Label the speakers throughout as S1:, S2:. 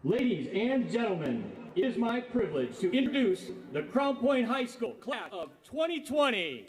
S1: Ladies and gentlemen, it is my privilege to introduce the Crown Point High School class of 2020.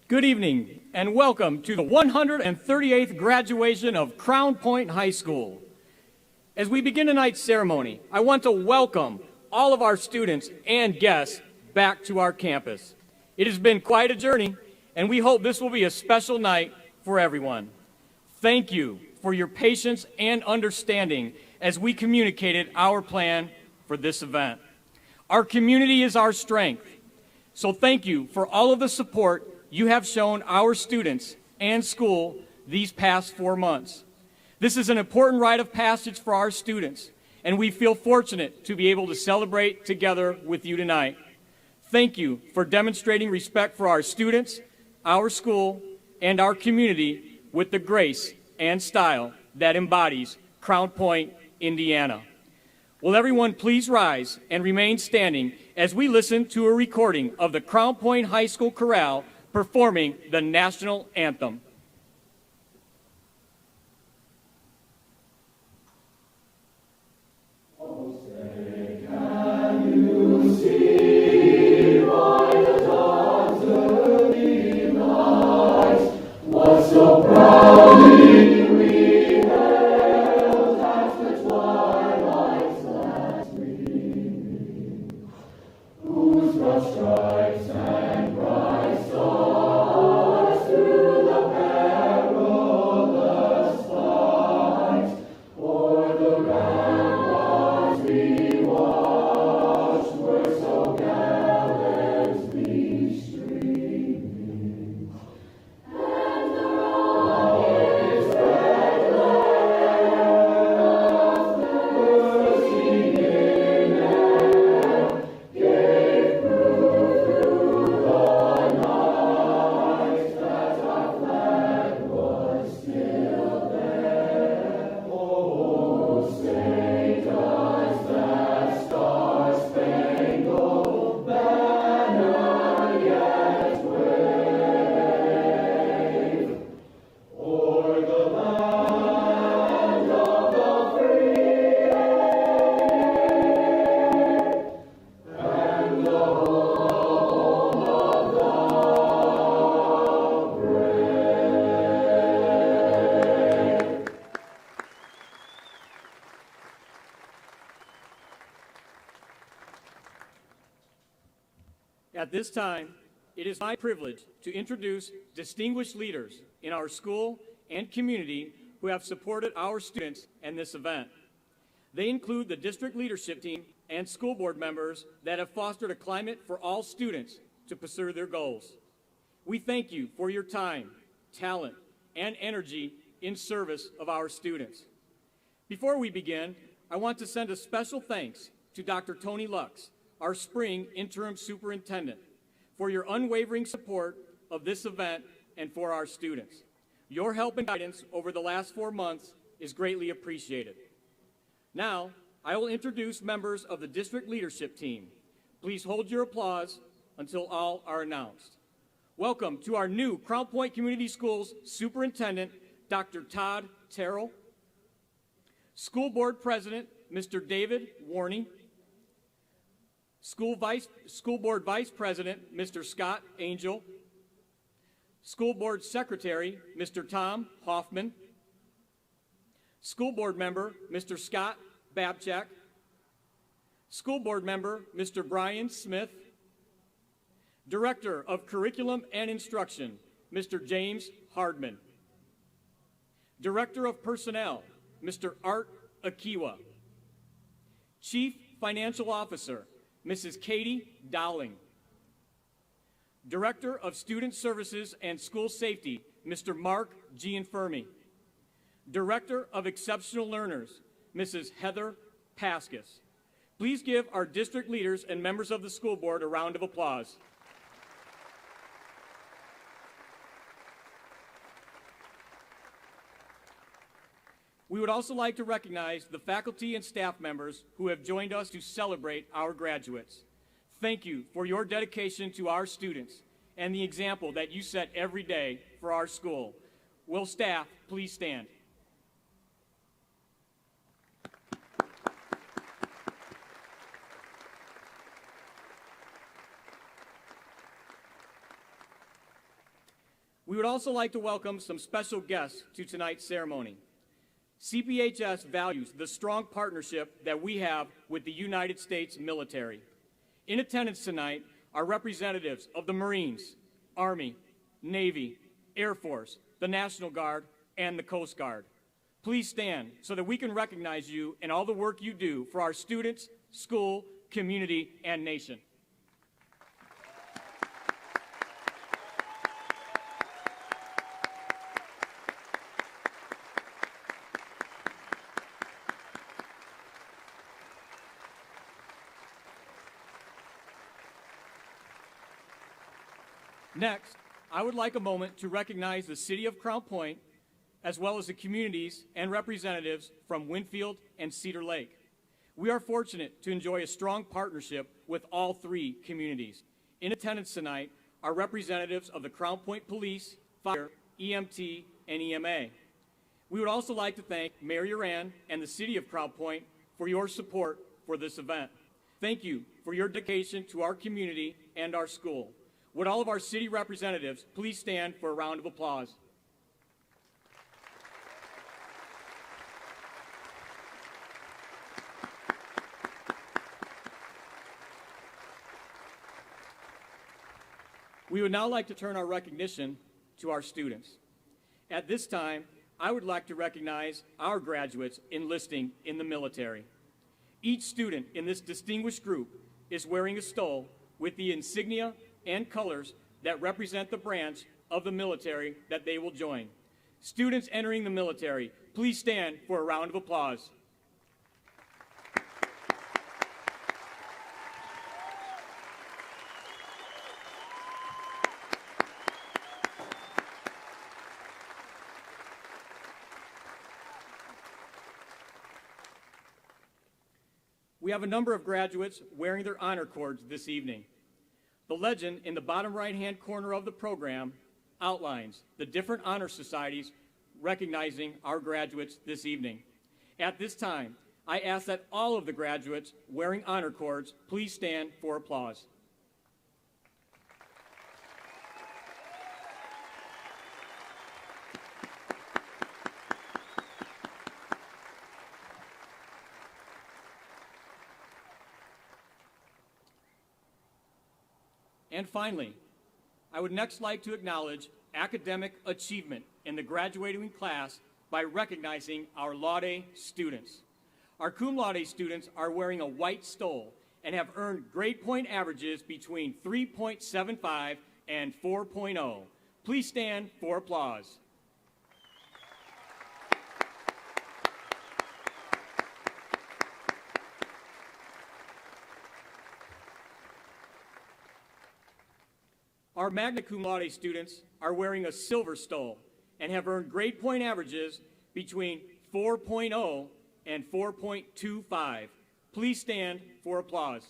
S1: Good evening and welcome to the 138th graduation of Crown Point High School. As we begin tonight's ceremony, I want to welcome all of our students and guests back to our campus. It has been quite a journey, and we hope this will be a special night for everyone. Thank you for your patience and understanding as we communicated our plan for this event. Our community is our strength, so thank you for all of the support you have shown our students and school these past 4 months. This is an important rite of passage for our students, and we feel fortunate to be able to celebrate together with you tonight. Thank you for demonstrating respect for our students, our school, and our community with the grace and style that embodies Crown Point, Indiana. Will everyone please rise and remain standing as we listen to a recording of the Crown Point High School Chorale performing the national anthem.
S2: Oh, say, can you see why the dawn's early light was so proudly we hailed at the twilight's last gleaming, whose broad stripes and bright stars through the perilous fight o'er the ramparts we watched were so gallantly streaming, and the rocket's red glare bursting in air gave proof through the night that our flag was still there. Oh, say does that star-spangled banner yet wave o'er the land of the free and the home of the brave?
S1: At this time, it is my privilege to introduce distinguished leaders in our school and community who have supported our students and this event. They include the district leadership team and school board members that have fostered a climate for all students to pursue their goals. We thank you for your time, talent, and energy in service of our students. Before we begin, I want to send a special thanks to Dr. Tony Lux, our spring interim superintendent, for your unwavering support of this event and for our students. Your help and guidance over the last 4 months is greatly appreciated. Now, I will introduce members of the district leadership team. Please hold your applause until all are announced. Welcome to our new Crown Point Community Schools Superintendent, Dr. Todd Terrell. School Board President, Mr. David Warney. School Board Vice President, Mr. Scott Angel. School Board Secretary, Mr. Tom Hoffman. School Board Member, Mr. Scott Babchak. School Board Member, Mr. Brian Smith. Director of Curriculum and Instruction, Mr. James Hardman. Director of Personnel, Mr. Art Akiwa. Chief Financial Officer, Mrs. Katie Dowling. Director of Student Services and School Safety, Mr. Mark Gianfermi. Director of Exceptional Learners, Mrs. Heather Paskus. Please give our district leaders and members of the school board a round of applause. We would also like to recognize the faculty and staff members who have joined us to celebrate our graduates. Thank you for your dedication to our students and the example that you set every day for our school. Will staff please stand? We would also like to welcome some special guests to tonight's ceremony. CPHS values the strong partnership that we have with the United States military. In attendance tonight are representatives of the Marines, Army, Navy, Air Force, the National Guard, and the Coast Guard. Please stand so that we can recognize you and all the work you do for our students, school, community, and nation. Next, I would like a moment to recognize the City of Crown Point, as well as the communities and representatives from Winfield and Cedar Lake. We are fortunate to enjoy a strong partnership with all three communities. In attendance tonight are representatives of the Crown Point Police, Fire, EMT, and EMA. We would also like to thank Mayor Uran and the City of Crown Point for your support for this event. Thank you for your dedication to our community and our school. Would all of our city representatives please stand for a round of applause? We would now like to turn our recognition to our students. At this time, I would like to recognize our graduates enlisting in the military. Each student in this distinguished group is wearing a stole with the insignia and colors that represent the branch of the military that they will join. Students entering the military, please stand for a round of applause. We have a number of graduates wearing their honor cords this evening. The legend in the bottom right-hand corner of the program outlines the different honor societies recognizing our graduates this evening. At this time, I ask that all of the graduates wearing honor cords please stand for applause. And finally, I would next like to acknowledge academic achievement in the graduating class by recognizing our laude students. Our cum laude students are wearing a white stole and have earned grade point averages between 3.75 and 4.0. Please stand for applause. Our magna cum laude students are wearing a silver stole and have earned grade point averages between 4.0 and 4.25. Please stand for applause.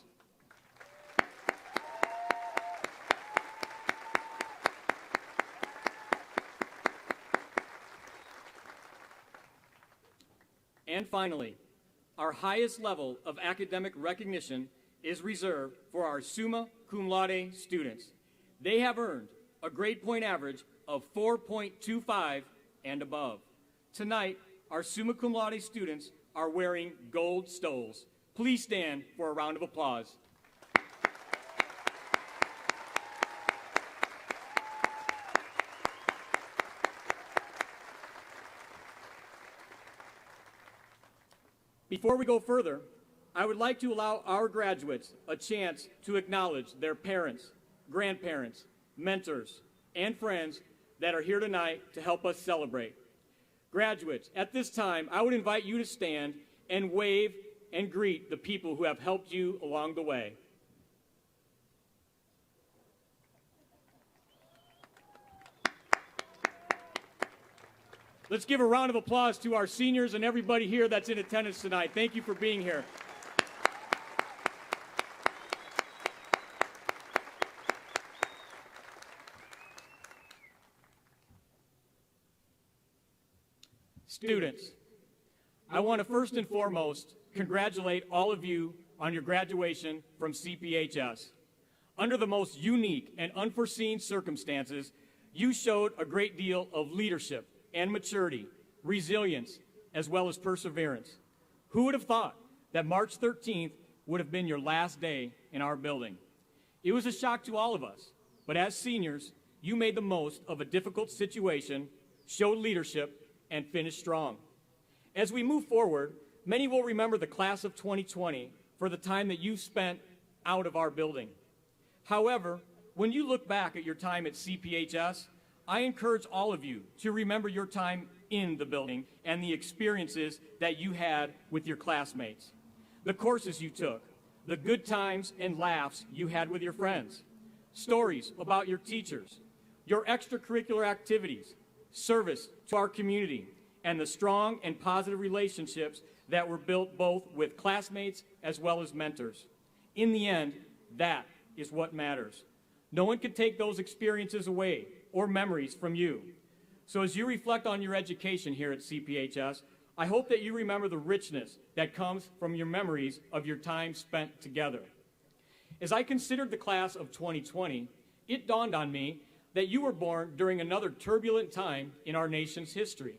S1: And finally, our highest level of academic recognition is reserved for our summa cum laude students. They have earned a grade point average of 4.25 and above. Tonight, our summa cum laude students are wearing gold stoles. Please stand for a round of applause. Before we go further, I would like to allow our graduates a chance to acknowledge their parents, grandparents, mentors, and friends that are here tonight to help us celebrate. Graduates, at this time, I would invite you to stand and wave and greet the people who have helped you along the way. Let's give a round of applause to our seniors and everybody here that's in attendance tonight. Thank you for being here. Students, I want to first and foremost congratulate all of you on your graduation from CPHS. Under the most unique and unforeseen circumstances, you showed a great deal of leadership and maturity, resilience, as well as perseverance. Who would have thought that March 13th would have been your last day in our building? It was a shock to all of us, but as seniors, you made the most of a difficult situation, showed leadership, and finished strong. As we move forward, many will remember the class of 2020 for the time that you spent out of our building. However, when you look back at your time at CPHS, I encourage all of you to remember your time in the building and the experiences that you had with your classmates, the courses you took, the good times and laughs you had with your friends, stories about your teachers, your extracurricular activities, service to our community, and the strong and positive relationships that were built both with classmates as well as mentors. In the end, that is what matters. No one can take those experiences away or memories from you. So as you reflect on your education here at CPHS, I hope that you remember the richness that comes from your memories of your time spent together. As I considered the class of 2020, it dawned on me that you were born during another turbulent time in our nation's history.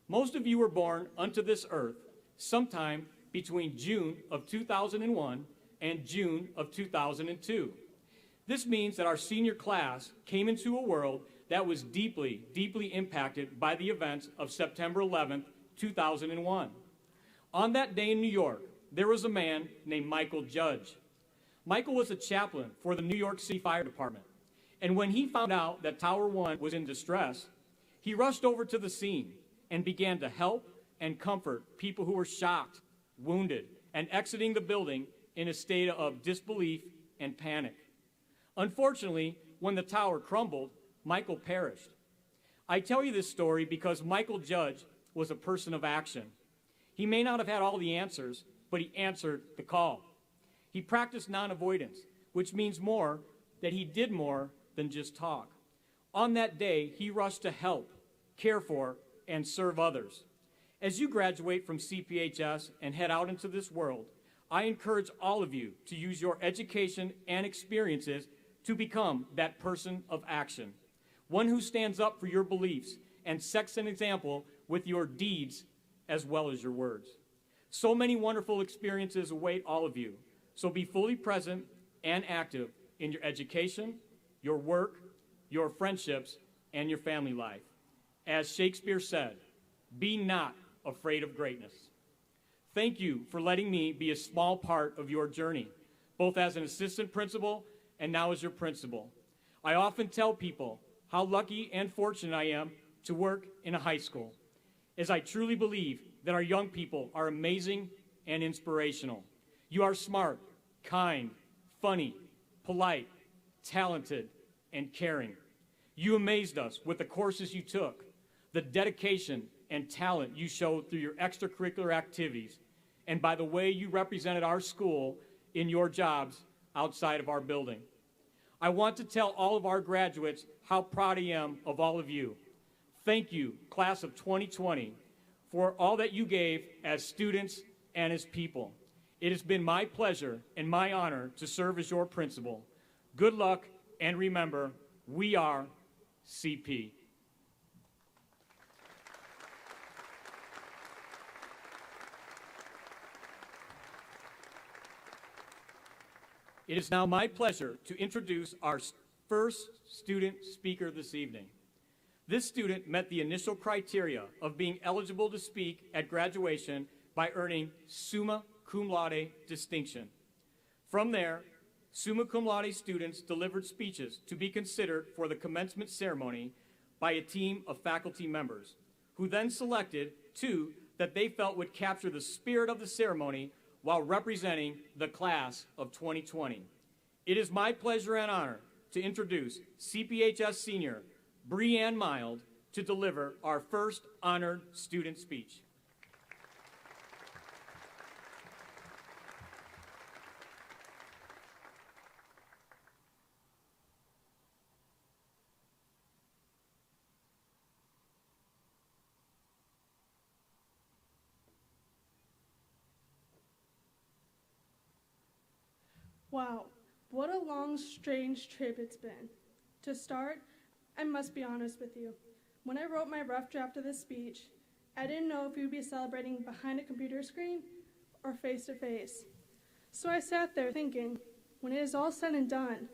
S1: Most of you were born unto this earth sometime between June of 2001 and June of 2002. This means that our senior class came into a world that was deeply, deeply impacted by the events of September 11th, 2001. On that day in New York, there was a man named Michael Judge. Michael was a chaplain for the New York City Fire Department, and when he found out that Tower 1 was in distress, he rushed over to the scene and began to help and comfort people who were shocked, wounded, and exiting the building in a state of disbelief and panic. Unfortunately, when the tower crumbled, Michael perished. I tell you this story because Michael Judge was a person of action. He may not have had all the answers, but he answered the call. He practiced non-avoidance, which means more that he did more than just talk. On that day, he rushed to help, care for, and serve others. As you graduate from CPHS and head out into this world, I encourage all of you to use your education and experiences to become that person of action, one who stands up for your beliefs and sets an example with your deeds as well as your words. So many wonderful experiences await all of you, so be fully present and active in your education, your work, your friendships, and your family life. As Shakespeare said, be not afraid of greatness. Thank you for letting me be a small part of your journey, both as an assistant principal and now as your principal. I often tell people how lucky and fortunate I am to work in a high school, as I truly believe that our young people are amazing and inspirational. You are smart, kind, funny, polite, talented, and caring. You amazed us with the courses you took, the dedication and talent you showed through your extracurricular activities, and by the way you represented our school in your jobs outside of our building. I want to tell all of our graduates how proud I am of all of you. Thank you, class of 2020, for all that you gave as students and as people. It has been my pleasure and my honor to serve as your principal. Good luck, and remember, we are CP. It is now my pleasure to introduce our first student speaker this evening. This student met the initial criteria of being eligible to speak at graduation by earning summa cum laude distinction. From there, summa cum laude students delivered speeches to be considered for the commencement ceremony by a team of faculty members, who then selected two that they felt would capture the spirit of the ceremony while representing the class of 2020. It is my pleasure and honor to introduce CPHS senior Breanne Mild to deliver our first honored student speech.
S3: Wow, what a long, strange trip it's been. To start, I must be honest with you. When I wrote my rough draft of this speech, I didn't know if we would be celebrating behind a computer screen or face to face. So I sat there thinking, when it is all said and done,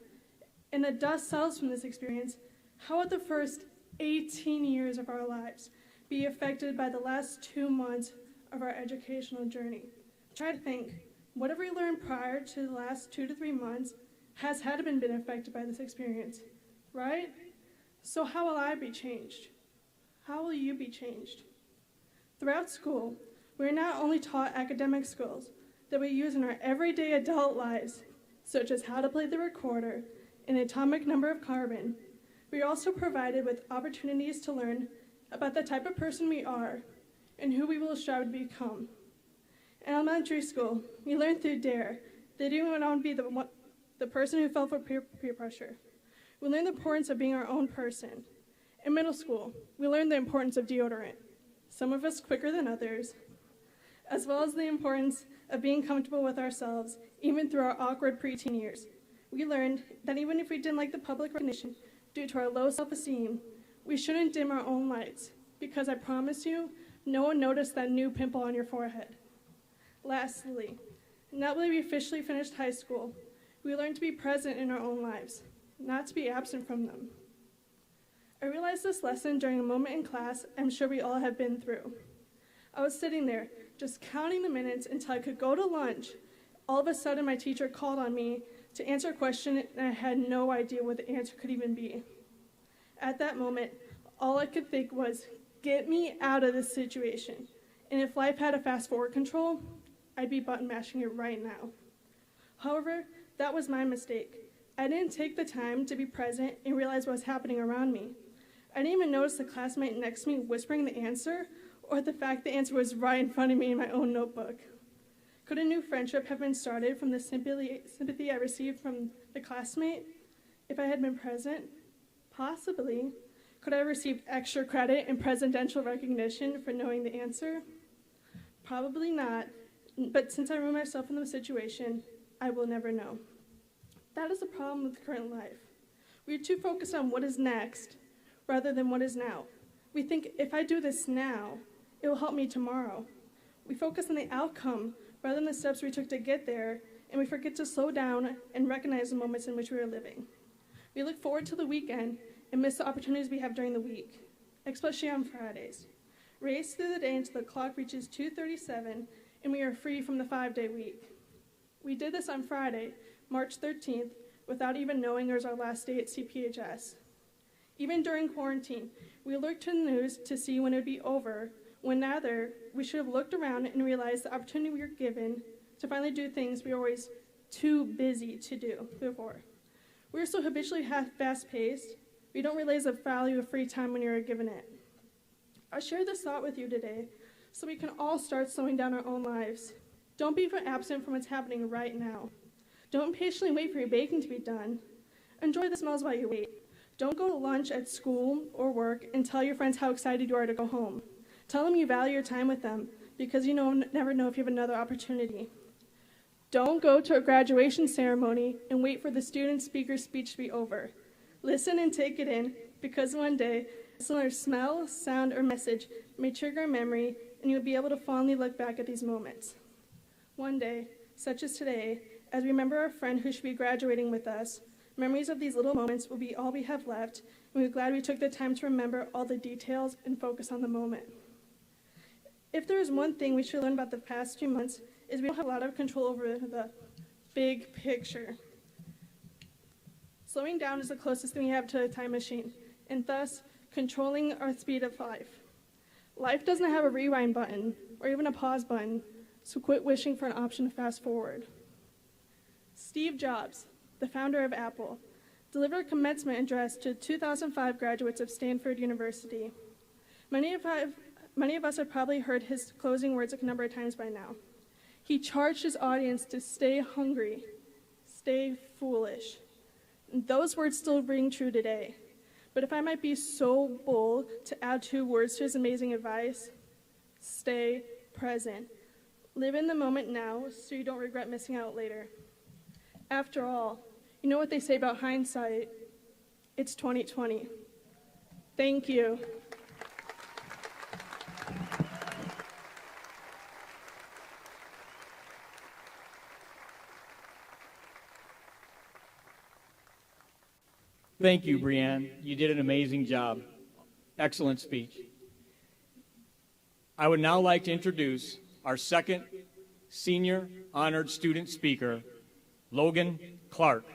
S3: and the dust settles from this experience, how would the first 18 years of our lives be affected by the last 2 months of our educational journey? Try to think, whatever we learned prior to the last 2 to 3 months has had to been affected by this experience, right? So how will I be changed? How will you be changed? Throughout school, we are not only taught academic skills that we use in our everyday adult lives, such as how to play the recorder and the atomic number of carbon, we are also provided with opportunities to learn about the type of person we are and who we will strive to become. In elementary school, we learn through DARE that you want to be the person who fell for peer pressure. We learn the importance of being our own person. In middle school, we learn the importance of deodorant, some of us quicker than others, as well as the importance of being comfortable with ourselves, even through our awkward preteen years. We learned that even if we didn't like the public recognition due to our low self-esteem, we shouldn't dim our own lights, because I promise you, no one noticed that new pimple on your forehead. Lastly, now that we officially finished high school, we learned to be present in our own lives, not to be absent from them. I realized this lesson during a moment in class I'm sure we all have been through. I was sitting there, just counting the minutes until I could go to lunch. All of a sudden, my teacher called on me to answer a question, and I had no idea what the answer could even be. At that moment, all I could think was, get me out of this situation. And if life had a fast-forward control, I'd be button mashing it right now. However, that was my mistake. I didn't take the time to be present and realize what was happening around me. I didn't even notice the classmate next to me whispering the answer, or the fact the answer was right in front of me in my own notebook. Could a new friendship have been started from the sympathy I received from the classmate if I had been present? Possibly. Could I have received extra credit and presidential recognition for knowing the answer? Probably not, but since I removed myself from the situation, I will never know. That is the problem with current life. We are too focused on what is next rather than what is now. We think, if I do this now, it will help me tomorrow. We focus on the outcome rather than the steps we took to get there, and we forget to slow down and recognize the moments in which we are living. We look forward to the weekend and miss the opportunities we have during the week, especially on Fridays. Race through the day until the clock reaches 2:37 and we are free from the 5-day week. We did this on Friday, March 13th, without even knowing it was our last day at CPHS. Even during quarantine, we looked to the news to see when it would be over, when rather we should have looked around and realized the opportunity we were given to finally do things we were always too busy to do before. We are so habitually fast-paced, we don't realize the value of free time when you are given it. I'll share this thought with you today so we can all start slowing down our own lives. Don't be absent from what's happening right now. Don't patiently wait for your baking to be done. Enjoy the smells while you wait. Don't go to lunch at school or work and tell your friends how excited you are to go home. Tell them you value your time with them because you never know if you have another opportunity. Don't go to a graduation ceremony and wait for the student speaker's speech to be over. Listen and take it in because one day, a similar smell, sound, or message may trigger a memory and you'll be able to fondly look back at these moments. One day, such as today, as we remember our friend who should be graduating with us, memories of these little moments will be all we have left, and we're glad we took the time to remember all the details and focus on the moment. If there is one thing we should learn about the past few months, is we don't have a lot of control over the big picture. Slowing down is the closest thing we have to a time machine, and thus controlling our speed of life. Life doesn't have a rewind button or even a pause button, so quit wishing for an option to fast forward. Steve Jobs, the founder of Apple, delivered a commencement address to 2005 graduates of Stanford University. Many of us have probably heard his closing words a number of times by now. He charged his audience to stay hungry, stay foolish. And those words still ring true today. But if I might be so bold to add 2 words to his amazing advice, stay present. Live in the moment now so you don't regret missing out later. After all, you know what they say about hindsight? It's 2020. Thank you.
S1: Thank you, Brianne. You did an amazing job. Excellent speech. I would now like to introduce our second senior honored student speaker, Logan Clark.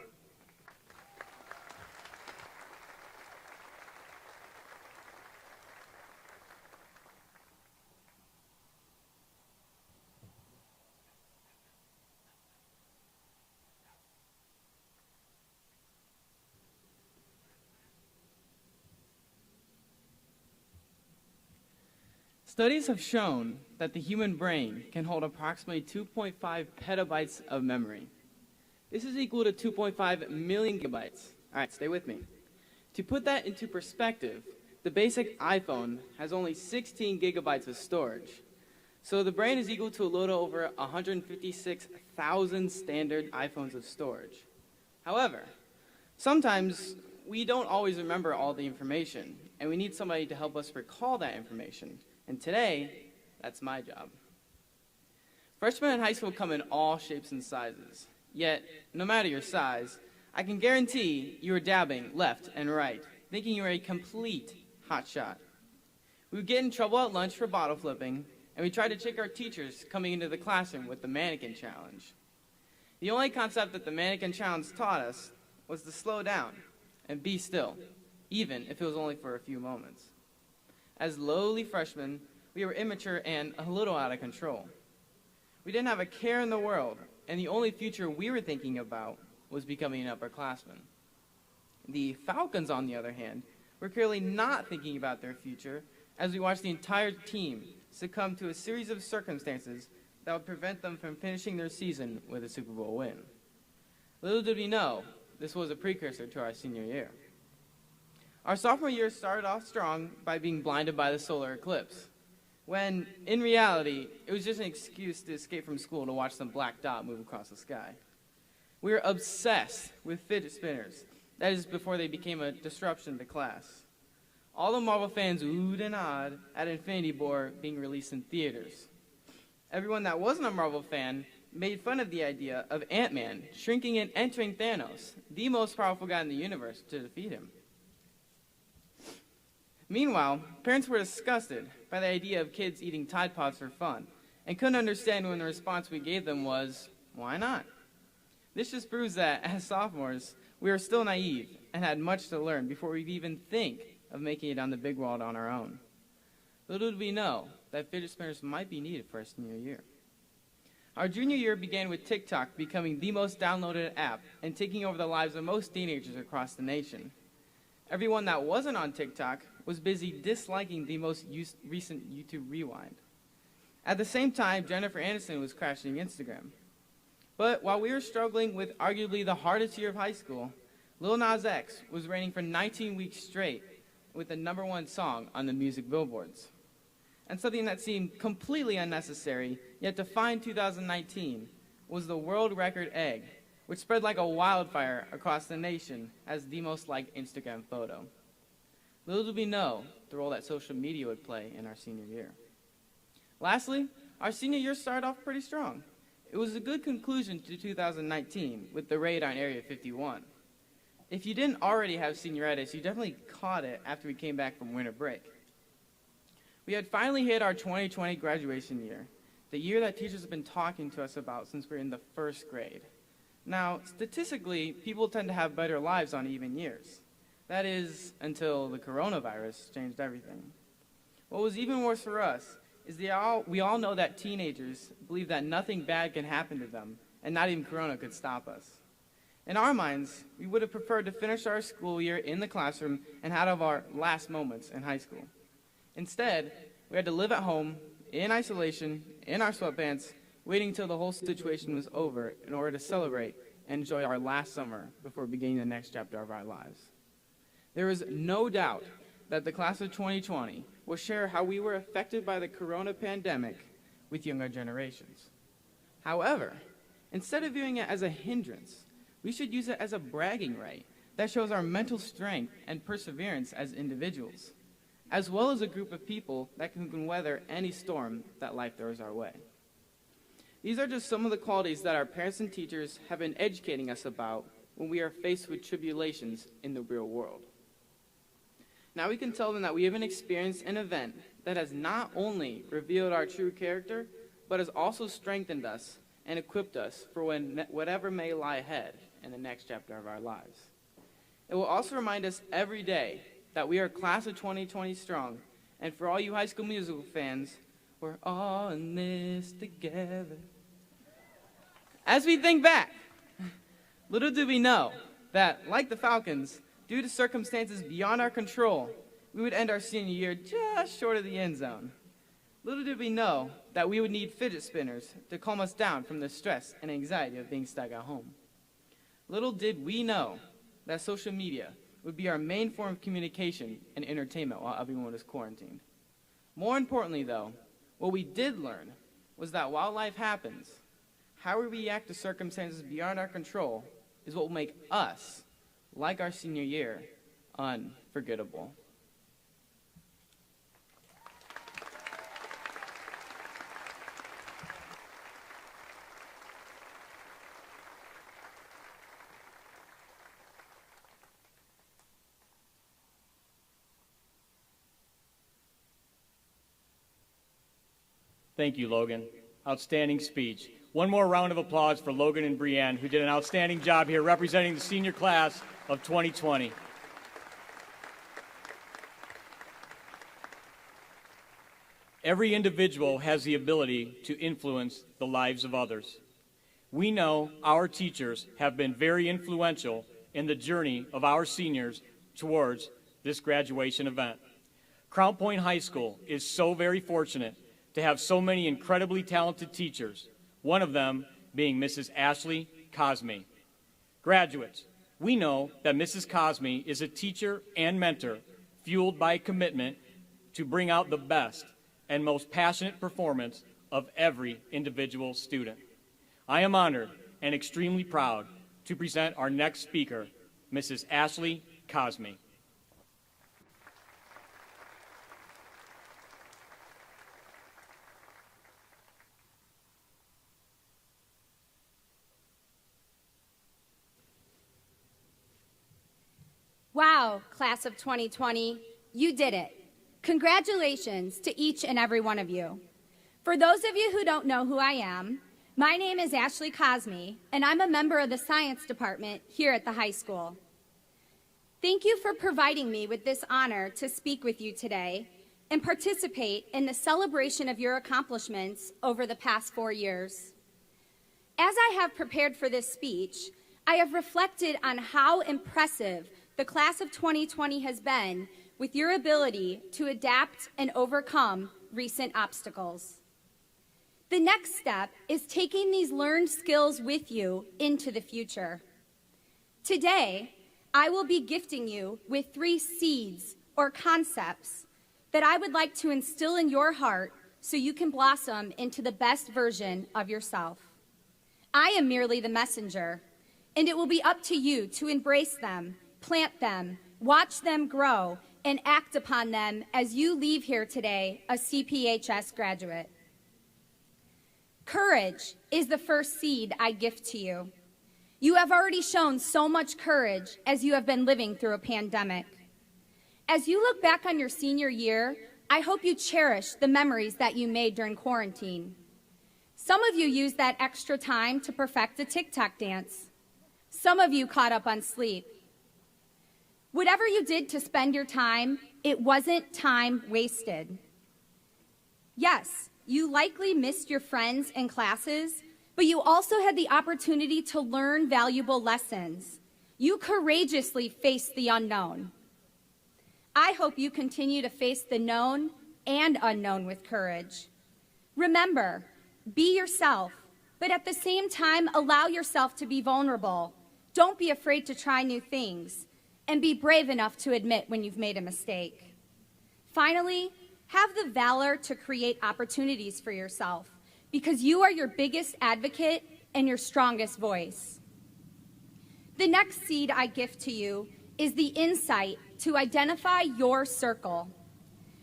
S4: Studies have shown that the human brain can hold approximately 2.5 petabytes of memory. This is equal to 2.5 million gigabytes. All right, stay with me. To put that into perspective, the basic iPhone has only 16 gigabytes of storage. So the brain is equal to a little over 156,000 standard iPhones of storage. However, sometimes we don't always remember all the information, and we need somebody to help us recall that information. And today, that's my job. Freshmen in high school come in all shapes and sizes. Yet, no matter your size, I can guarantee you are dabbing left and right, thinking you are a complete hotshot. We would get in trouble at lunch for bottle flipping, and we tried to trick our teachers coming into the classroom with the mannequin challenge. The only concept that the mannequin challenge taught us was to slow down and be still, even if it was only for a few moments. As lowly freshmen, we were immature and a little out of control. We didn't have a care in the world, and the only future we were thinking about was becoming an upperclassman. The Falcons, on the other hand, were clearly not thinking about their future as we watched the entire team succumb to a series of circumstances that would prevent them from finishing their season with a Super Bowl win. Little did we know, this was a precursor to our senior year. Our sophomore year started off strong by being blinded by the solar eclipse, when, in reality, it was just an excuse to escape from school to watch some black dot move across the sky. We were obsessed with fidget spinners. That is before they became a disruption to class. All the Marvel fans oohed and awed at Infinity War being released in theaters. Everyone that wasn't a Marvel fan made fun of the idea of Ant-Man shrinking and entering Thanos, the most powerful guy in the universe, to defeat him. Meanwhile, parents were disgusted by the idea of kids eating Tide Pods for fun and couldn't understand when the response we gave them was, why not? This just proves that, as sophomores, we were still naive and had much to learn before we'd even think of making it on the big world on our own. Little did we know that fidget spinners might be needed for our senior year. Our junior year began with TikTok becoming the most downloaded app and taking over the lives of most teenagers across the nation. Everyone that wasn't on TikTok was busy disliking the most recent YouTube Rewind. At the same time, Jennifer Aniston was crashing Instagram. But while we were struggling with arguably the hardest year of high school, Lil Nas X was reigning for 19 weeks straight with the #1 song on the music billboards. And something that seemed completely unnecessary, yet defined 2019, was the world record egg, which spread like a wildfire across the nation as the most liked Instagram photo. Little did we know the role that social media would play in our senior year. Lastly, our senior year started off pretty strong. It was a good conclusion to 2019 with the raid on Area 51. If you didn't already have senioritis, you definitely caught it after we came back from winter break. We had finally hit our 2020 graduation year, the year that teachers have been talking to us about since we were in the first grade. Now, statistically, people tend to have better lives on even years. That is, until the coronavirus changed everything. What was even worse for us is we all know that teenagers believe that nothing bad can happen to them, and not even Corona could stop us. In our minds, we would have preferred to finish our school year in the classroom and have our last moments in high school. Instead, we had to live at home, in isolation, in our sweatpants, waiting until the whole situation was over in order to celebrate and enjoy our last summer before beginning the next chapter of our lives. There is no doubt that the class of 2020 will share how we were affected by the corona pandemic with younger generations. However, instead of viewing it as a hindrance, we should use it as a bragging right that shows our mental strength and perseverance as individuals, as well as a group of people that can weather any storm that life throws our way. These are just some of the qualities that our parents and teachers have been educating us about when we are faced with tribulations in the real world. Now we can tell them that we have experienced an event that has not only revealed our true character, but has also strengthened us and equipped us for whatever may lie ahead in the next chapter of our lives. It will also remind us every day that we are class of 2020 strong, and for all you High School Musical fans, we're all in this together. As we think back, little do we know that, like the Falcons, due to circumstances beyond our control, we would end our senior year just short of the end zone. Little did we know that we would need fidget spinners to calm us down from the stress and anxiety of being stuck at home. Little did we know that social media would be our main form of communication and entertainment while everyone was quarantined. More importantly, though, what we did learn was that while life happens, how we react to circumstances beyond our control is what will make us, like our senior year, unforgettable.
S1: Thank you, Logan. Outstanding speech. One more round of applause for Logan and Brienne, who did an outstanding job here representing the senior class of 2020. Every individual has the ability to influence the lives of others. We know our teachers have been very influential in the journey of our seniors towards this graduation event. Crown Point High School is so very fortunate to have so many incredibly talented teachers, one of them being Mrs. Ashley Cosme. Graduates, we know that Mrs. Cosme is a teacher and mentor fueled by commitment to bring out the best and most passionate performance of every individual student. I am honored and extremely proud to present our next speaker, Mrs. Ashley Cosme.
S5: Wow, class of 2020, you did it. Congratulations to each and every one of you. For those of you who don't know who I am, my name is Ashley Cosme, and I'm a member of the science department here at the high school. Thank you for providing me with this honor to speak with you today and participate in the celebration of your accomplishments over the past 4 years. As I have prepared for this speech, I have reflected on how impressive the class of 2020 has been with your ability to adapt and overcome recent obstacles. The next step is taking these learned skills with you into the future. Today, I will be gifting you with 3 seeds or concepts that I would like to instill in your heart so you can blossom into the best version of yourself. I am merely the messenger, and it will be up to you to embrace them, plant them, watch them grow, and act upon them as you leave here today a CPHS graduate. Courage is the first seed I gift to you. You have already shown so much courage as you have been living through a pandemic. As you look back on your senior year, I hope you cherish the memories that you made during quarantine. Some of you used that extra time to perfect a TikTok dance. Some of you caught up on sleep. Whatever you did to spend your time, it wasn't time wasted. Yes, you likely missed your friends and classes, but you also had the opportunity to learn valuable lessons. You courageously faced the unknown. I hope you continue to face the known and unknown with courage. Remember, be yourself, but at the same time, allow yourself to be vulnerable. Don't be afraid to try new things, and be brave enough to admit when you've made a mistake. Finally, have the valor to create opportunities for yourself, because you are your biggest advocate and your strongest voice. The next seed I gift to you is the insight to identify your circle.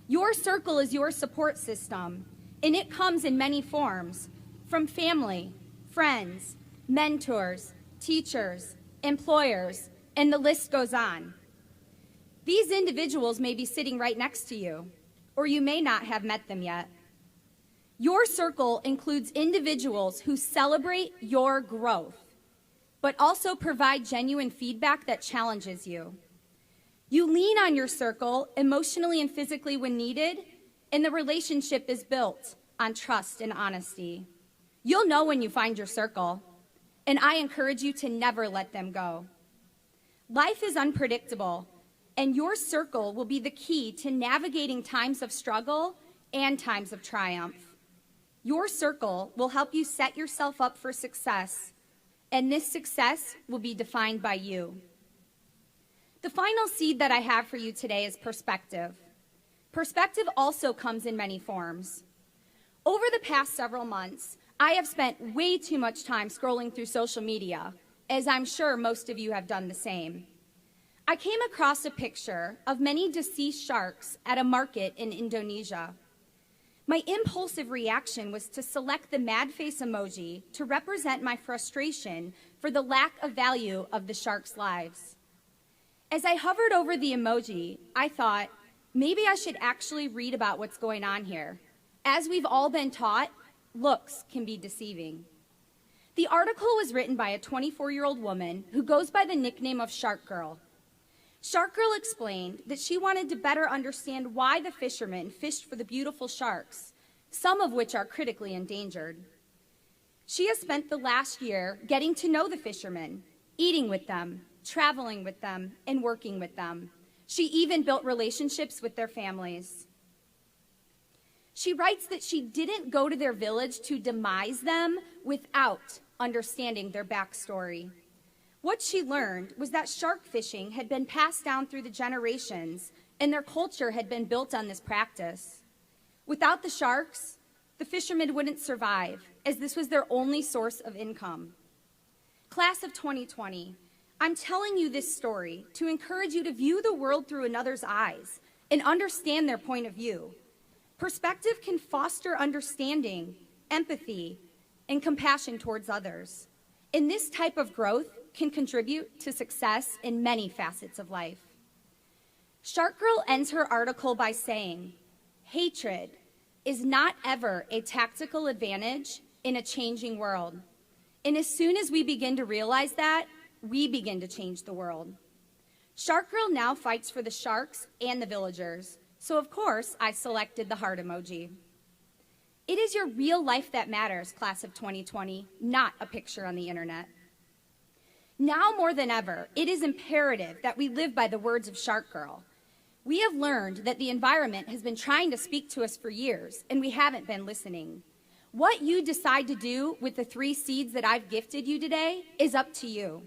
S5: Your circle is your support system, and it comes in many forms, from family, friends, mentors, teachers, employers, and the list goes on. These individuals may be sitting right next to you, or you may not have met them yet. Your circle includes individuals who celebrate your growth, but also provide genuine feedback that challenges you. You lean on your circle emotionally and physically when needed, and the relationship is built on trust and honesty. You'll know when you find your circle, and I encourage you to never let them go. Life is unpredictable, and your circle will be the key to navigating times of struggle and times of triumph. Your circle will help you set yourself up for success, and this success will be defined by you. The final seed that I have for you today is perspective. Perspective also comes in many forms. Over the past several months, I have spent way too much time scrolling through social media, as I'm sure most of you have done the same. I came across a picture of many deceased sharks at a market in Indonesia. My impulsive reaction was to select the mad face emoji to represent my frustration for the lack of value of the sharks' lives. As I hovered over the emoji, I thought, maybe I should actually read about what's going on here. As we've all been taught, looks can be deceiving. The article was written by a 24-year-old woman who goes by the nickname of Shark Girl. Shark Girl explained that she wanted to better understand why the fishermen fished for the beautiful sharks, some of which are critically endangered. She has spent the last year getting to know the fishermen, eating with them, traveling with them, and working with them. She even built relationships with their families. She writes that she didn't go to their village to demise them without understanding their backstory. What she learned was that shark fishing had been passed down through the generations, and their culture had been built on this practice. Without the sharks, the fishermen wouldn't survive, as this was their only source of income. Class of 2020, I'm telling you this story to encourage you to view the world through another's eyes and understand their point of view. Perspective can foster understanding, empathy, and compassion towards others. And this type of growth can contribute to success in many facets of life. Shark Girl ends her article by saying, hatred is not ever a tactical advantage in a changing world. And as soon as we begin to realize that, we begin to change the world. Shark Girl now fights for the sharks and the villagers, so of course I selected the heart emoji. It is your real life that matters, class of 2020, not a picture on the internet. Now more than ever, it is imperative that we live by the words of Shark Girl. We have learned that the environment has been trying to speak to us for years, and we haven't been listening. What you decide to do with the 3 seeds that I've gifted you today is up to you.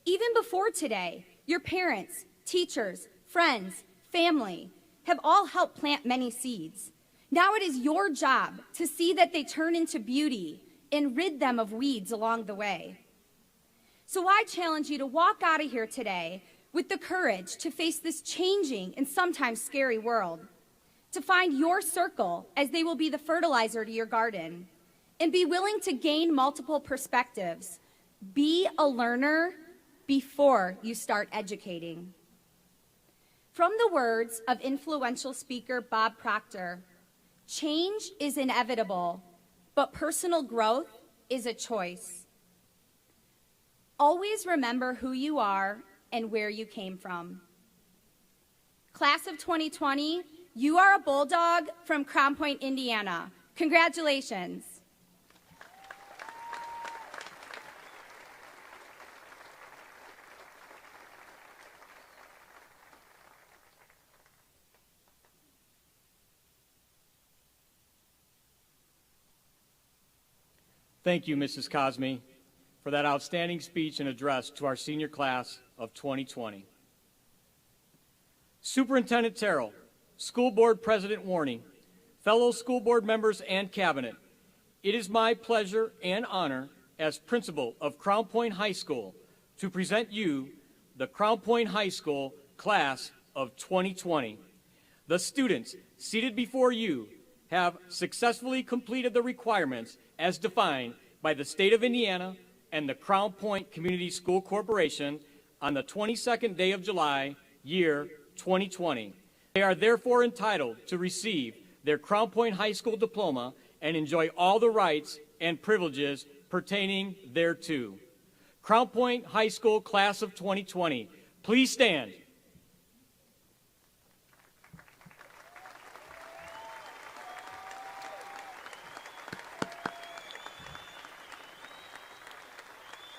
S5: Even before today, your parents, teachers, friends, family have all helped plant many seeds. Now it is your job to see that they turn into beauty and rid them of weeds along the way. So I challenge you to walk out of here today with the courage to face this changing and sometimes scary world, to find your circle as they will be the fertilizer to your garden, and be willing to gain multiple perspectives. Be a learner before you start educating. From the words of influential speaker Bob Proctor, change is inevitable, but personal growth is a choice. Always remember who you are and where you came from. Class of 2020, you are a Bulldog from Crown Point, Indiana. Congratulations.
S1: Thank you, Mrs. Cosme, for that outstanding speech and address to our senior class of 2020. Superintendent Terrell, School Board President Warney, fellow school board members and cabinet, it is my pleasure and honor as principal of Crown Point High School to present you the Crown Point High School class of 2020. The students seated before you have successfully completed the requirements as defined by the state of Indiana and the Crown Point Community School Corporation on the 22nd day of July, year 2020. They are therefore entitled to receive their Crown Point High School diploma and enjoy all the rights and privileges pertaining thereto. Crown Point High School class of 2020, please stand.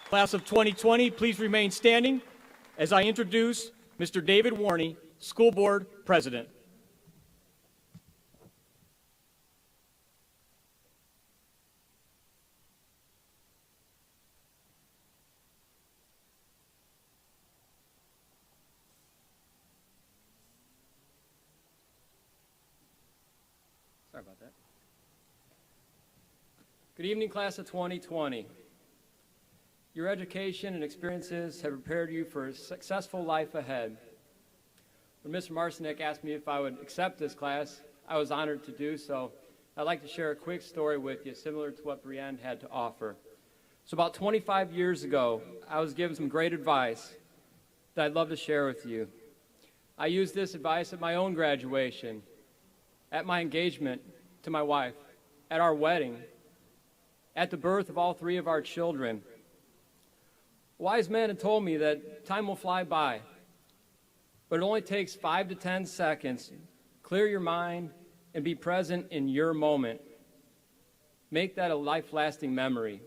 S1: Class of 2020, please remain standing as I introduce Mr. David Warney, School Board President.
S6: Sorry about that. Good evening, class of 2020. Your education and experiences have prepared you for a successful life ahead. When Mr. Marcinek asked me if I would accept this class, I was honored to do so. I'd like to share a quick story with you, similar to what Brienne had to offer. So about 25 years ago, I was given some great advice that I'd love to share with you. I used this advice at my own graduation, at my engagement to my wife, at our wedding, at the birth of all 3 of our children. Wise men had told me that time will fly by, but it only takes 5 to 10 seconds. Clear your mind and be present in your moment. Make that a life-lasting memory.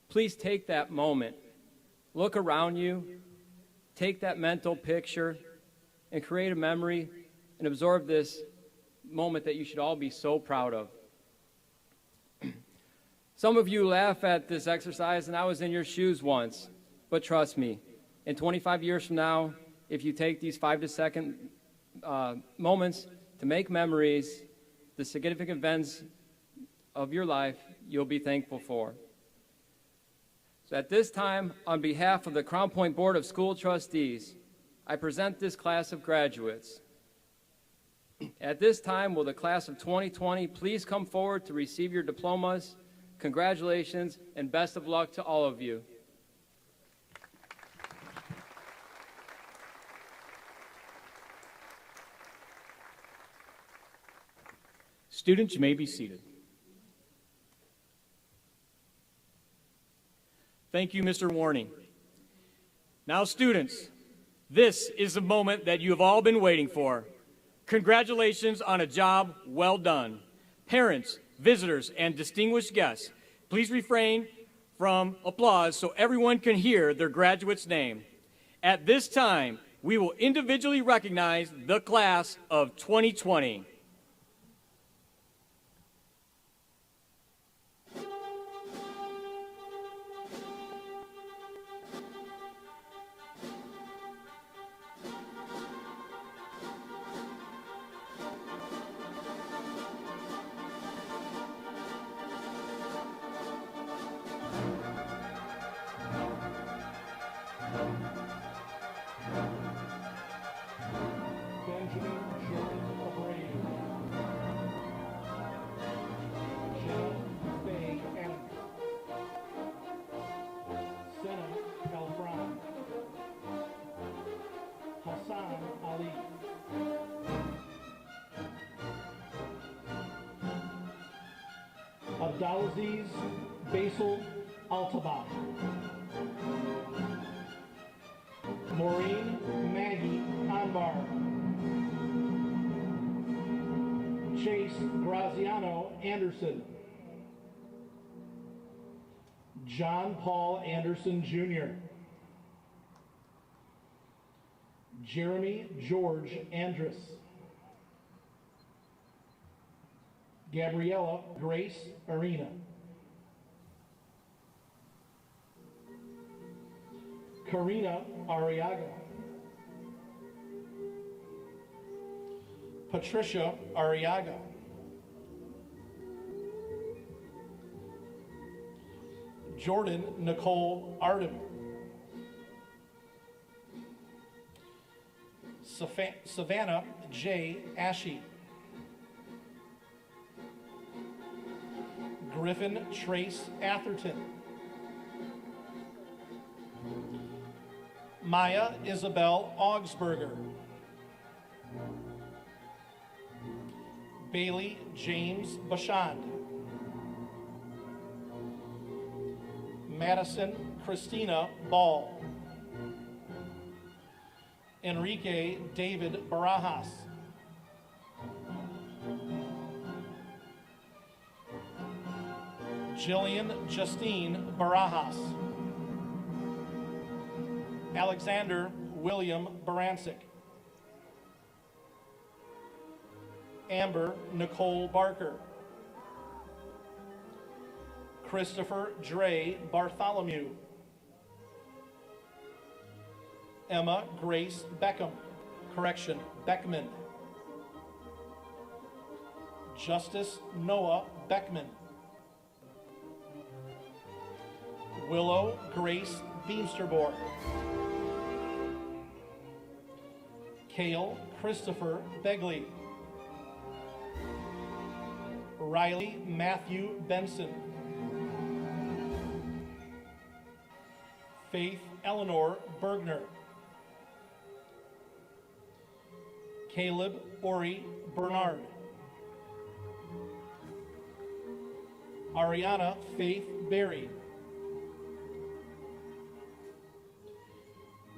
S6: Please take that moment. Look around you, take that mental picture, and create a memory and absorb this moment that you should all be so proud of. Some of you laugh at this exercise, and I was in your shoes once, but trust me, in 25 years from now, if you take these 5 to 10 moments to make memories, the significant events of your life you'll be thankful for. So at this time, on behalf of the Crown Point Board of School Trustees, I present this class of graduates. At this time, will the class of 2020 please come forward to receive your diplomas? Congratulations and best of luck to all of you.
S1: Students, you may be seated. Thank you, Mr. Warney. Now, students, this is the moment that you have all been waiting for. Congratulations on a job well done. Parents, visitors, and distinguished guests, please refrain from applause so everyone can hear their graduate's name. At this time, we will individually recognize the class of 2020.
S7: Abdulaziz Basil Altabach. Maureen Maggie Anbar. Chase Graziano Anderson. John Paul Anderson Jr. Jeremy George Andrus. Gabriella Grace Arena. Karina Arriaga. Patricia Arriaga. Jordan Nicole Arden. Savannah J. Ashe. Griffin Trace Atherton. Maya Isabel Augsburger. Bailey James Bashand. Madison Christina Ball. Enrique David Barajas. Jillian Justine Barajas. Alexander William Barancic. Amber Nicole Barker. Christopher Dre Bartholomew. Emma Grace Beckman. Justice Noah Beckman. Willow Grace Beamsterborg. Cale Christopher Begley. Riley Matthew Benson. Faith Eleanor Bergner. Caleb Ori Bernard. Ariana Faith Berry.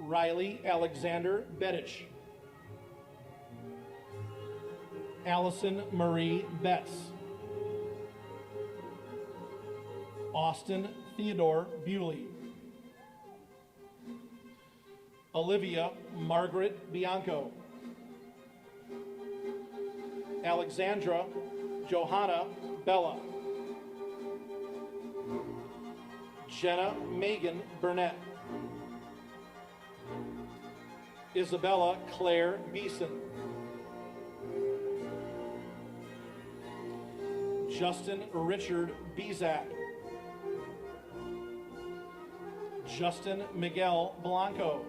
S7: Riley Alexander Bedich. Allison Marie Betts. Austin Theodore Bewley. Olivia Margaret Bianco. Alexandra Johanna Bella. Jenna Megan Burnett. Isabella Claire Beeson. Justin Richard Bezak. Justin Miguel Blanco.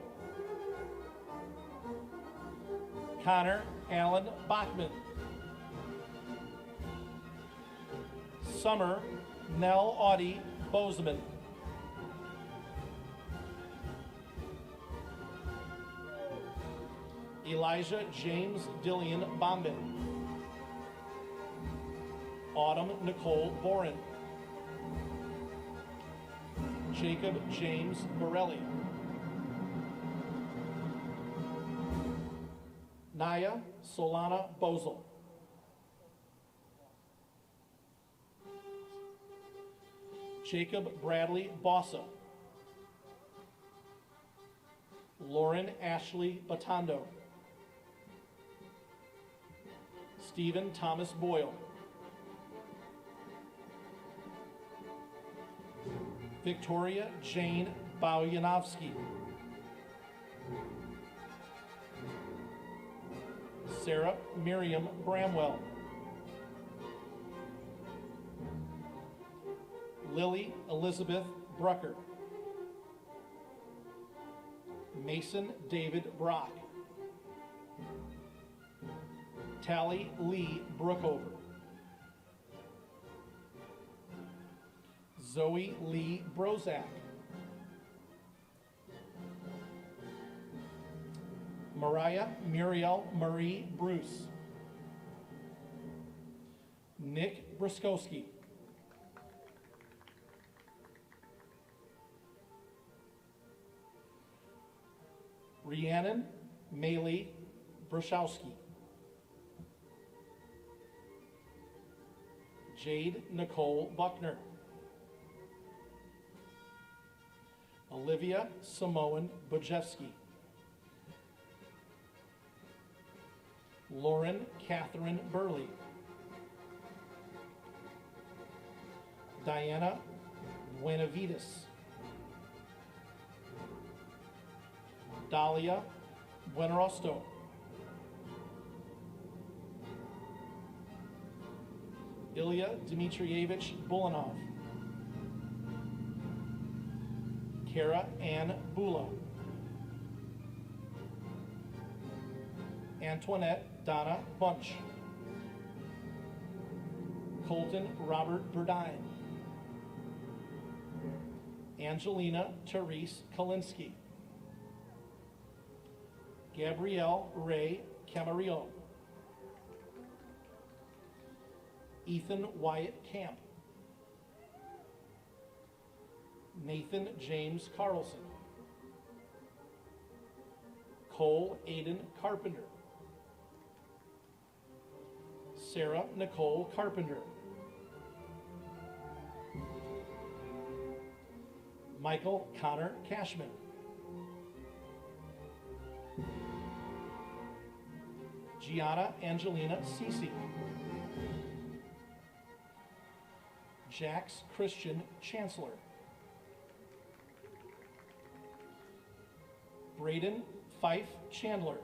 S7: Connor Allen Bachman. Summer Nell Audie Bozeman. Elijah James Dillian Bombin. Autumn Nicole Boren. Jacob James Borelli. Naya Solana Bozel. Jacob Bradley Bossa. Lauren Ashley Batondo. Stephen Thomas Boyle. Victoria Jane Bauyanovsky. Sarah Miriam Bramwell. Lily Elizabeth Brucker. Mason David Brock. Tally Lee Brookover. Zoe Lee Brozak. Mariah Muriel Marie Bruce. Nick Bruskowski. Rhiannon Maley Bruszowski. Jade Nicole Buckner. Olivia Samoan Bojewski. Lauren Catherine Burley. Diana Buenavides. Dahlia Buenrosto. Ilya Dmitrievich Bulanov. Kara Ann Bula. Antoinette Donna Bunch. Colton Robert Burdine. Angelina Therese Kalinsky. Gabrielle Ray Camarillo. Ethan Wyatt Camp. Nathan James Carlson. Cole Aiden Carpenter. Sarah Nicole Carpenter. Michael Connor Cashman. Gianna Angelina Cece. Jax Christian Chancellor. Braden Fife Chandler.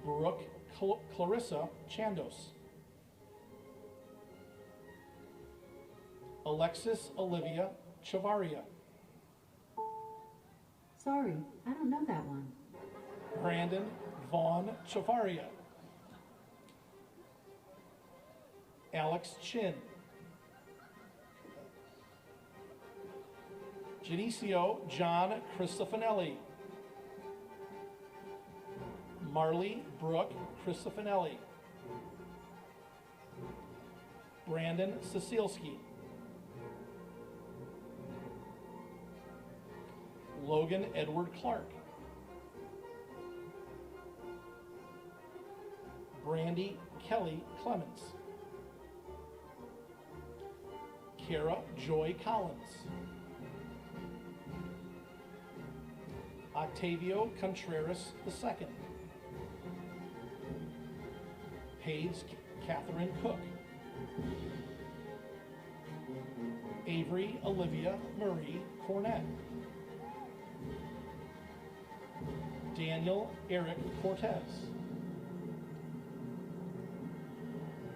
S7: Brooke Clarissa Chandos. Alexis Olivia Chavaria.
S2: Sorry, I don't know that one.
S7: Brandon Vaughn Chavaria. Alex Chin. Janicio John Cristofanelli. Marley Brooke Cristofanelli. Brandon Cecilski. Logan Edward Clark. Brandy Kelly Clements. Kara Joy Collins. Octavio Contreras II. Paige Catherine Cook. Avery Olivia Marie Cornett. Daniel Eric Cortez.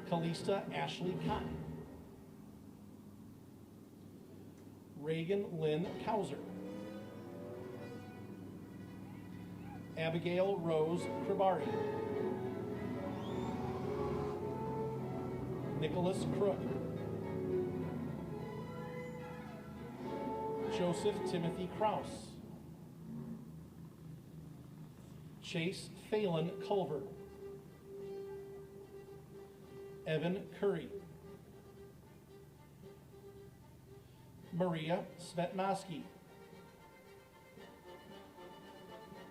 S7: Kalista Ashley Cotton. Reagan Lynn Kauser. Abigail Rose Kribari. Nicholas Crook. Joseph Timothy Kraus. Chase Phelan Culver. Evan Curry. Maria Svetnosky.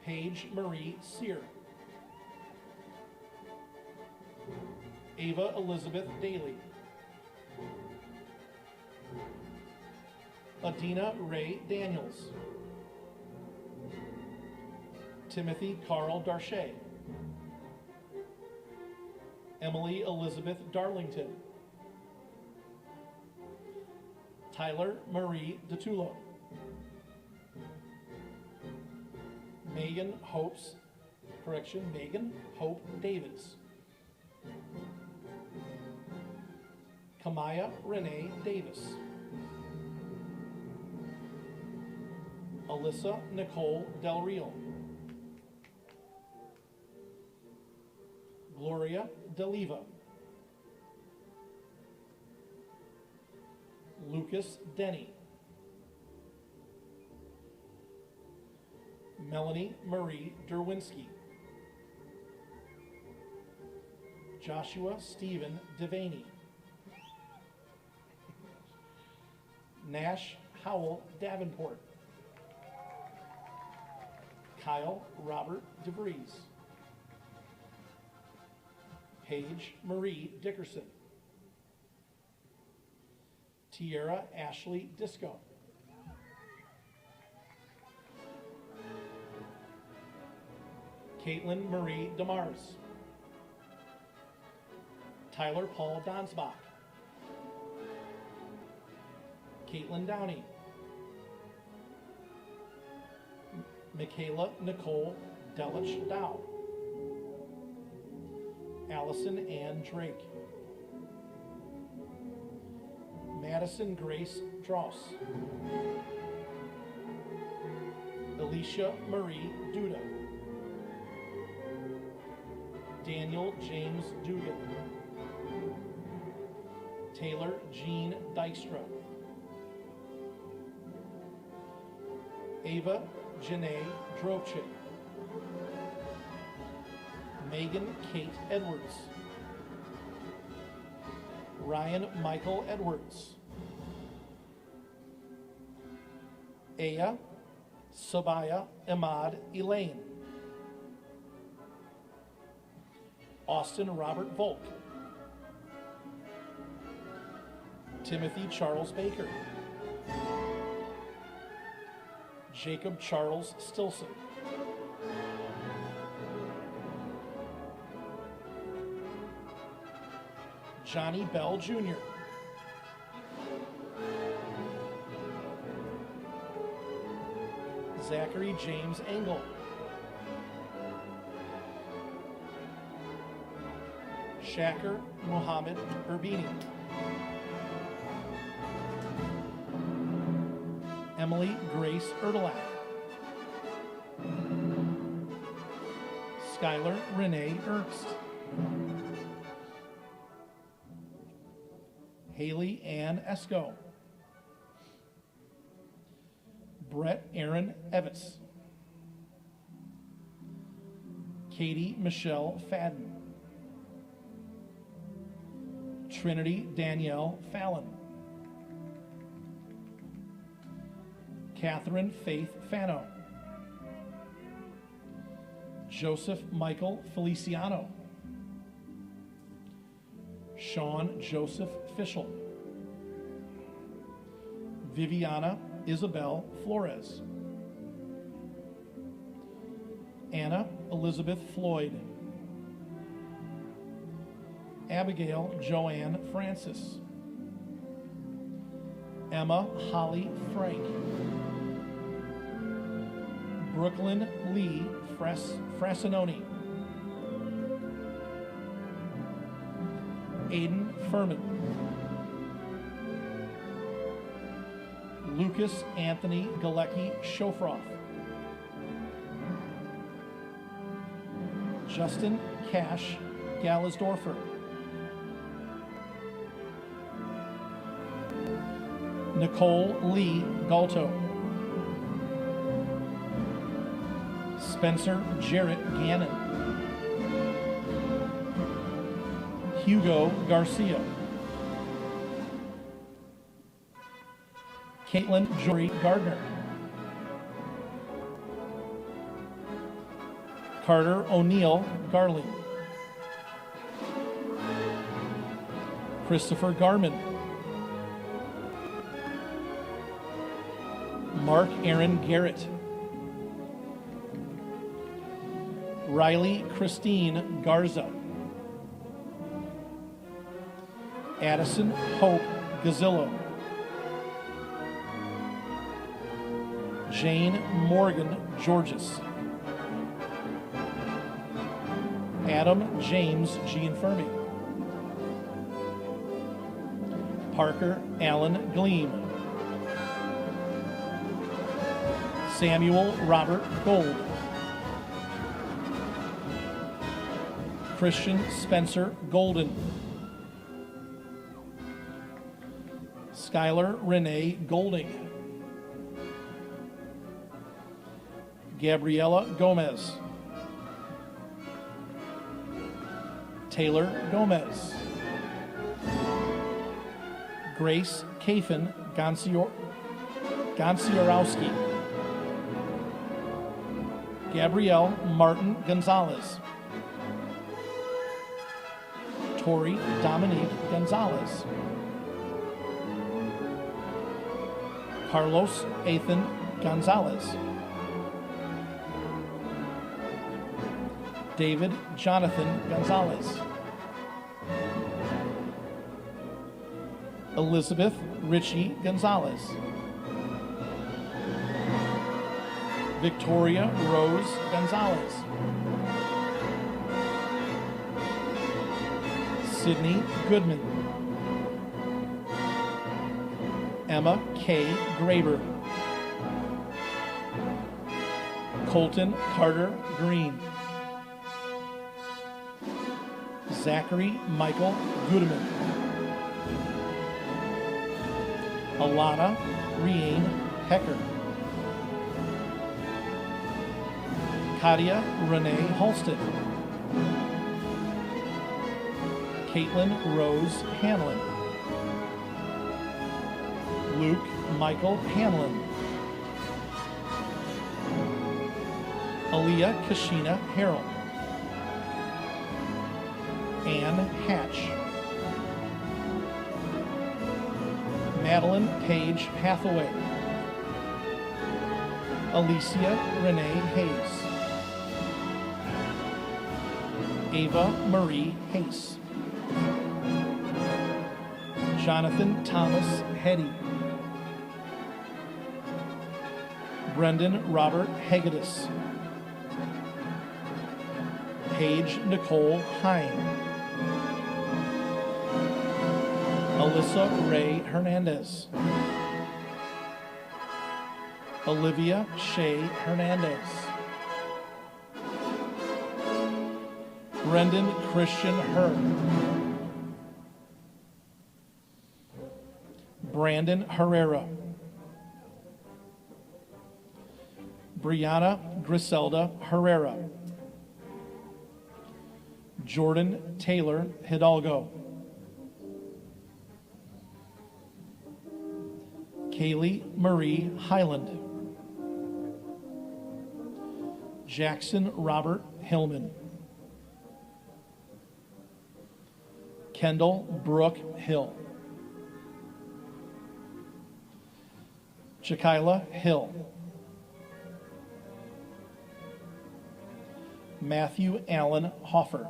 S7: Paige Marie Sear. Ava Elizabeth Daly. Adina Ray Daniels. Timothy Carl Darche. Emily Elizabeth Darlington. Tyler Marie DeTulo. Megan Hope Davis. Kamaya Renee Davis. Alyssa Nicole Del Rio. Gloria Deliva. Lucas Denny. Melanie Marie Derwinski. Joshua Stephen Devaney. Nash Howell Davenport. Kyle Robert DeVries. Paige Marie Dickerson. Tierra Ashley Disco. Caitlin Marie DeMars. Tyler Paul Donsbach. Caitlin Downey. Michaela Nicole Delich Dow. Allison Ann Drake. Madison Grace Dross. Alicia Marie Duda. Daniel James Dugan. Taylor Jean Dykstra. Ava Janae Droche. Megan Kate Edwards. Ryan Michael Edwards. Aya Sabaya Ahmad Elaine. Austin Robert Volk. Timothy Charles Baker. Jacob Charles Stilson. Johnny Bell Jr. Zachary James Engel. Shaker Muhammad Urbini. Emily Grace Erdelak. Skylar Renee Ernst. Haley Ann Esco. Brett Aaron Evans. Katie Michelle Fadden. Trinity Danielle Fallon. Catherine Faith Fano. Joseph Michael Feliciano. Sean Joseph Fischel. Viviana Isabel Flores. Anna Elizabeth Floyd. Abigail Joanne Francis. Emma Holly Frank. Brooklyn Lee Frasinoni. Aiden Furman. Lucas Anthony Galecki Shofroth. Justin Cash Gallasdorfer. Nicole Lee Galto. Spencer Jarrett Gannon. Hugo Garcia. Caitlin Jory Gardner. Carter O'Neill Garling. Christopher Garman. Mark Aaron Garrett. Riley Christine Garza. Addison Hope Gazillo. Jane Morgan Georges. Adam James Gianfermi. Parker Allen Gleam. Samuel Robert Gold. Christian Spencer Golden. Skylar Renee Golding. Gabriela Gomez. Taylor Gomez. Grace Kafin Ganciorowski. Gabrielle Martin Gonzalez. Tori Dominique Gonzalez. Carlos Ethan Gonzalez. David Jonathan Gonzalez. Elizabeth Richie Gonzalez. Victoria Rose Gonzalez. Sydney Goodman. Emma K. Graber. Colton Carter Green. Zachary Michael Goodman. Alana Riane Hecker. Katia Renee Halsted. Caitlin Rose Hanlon. Luke Michael Hanlon. Aaliyah Kashina Harrell. Anne Hatch. Madeline Page Hathaway. Alicia Renee Hayes. Ava Marie Hayes. Jonathan Thomas Heddy. Brendan Robert Hegedus. Paige Nicole Hine. Alyssa Ray Hernandez. Olivia Shea Hernandez. Brendan Christian Herr. Brandon Herrera. Brianna Griselda Herrera. Jordan Taylor Hidalgo. Kaylee Marie Highland. Jackson Robert Hillman. Kendall Brooke Hill. Jakayla Hill. Matthew Allen Hoffer.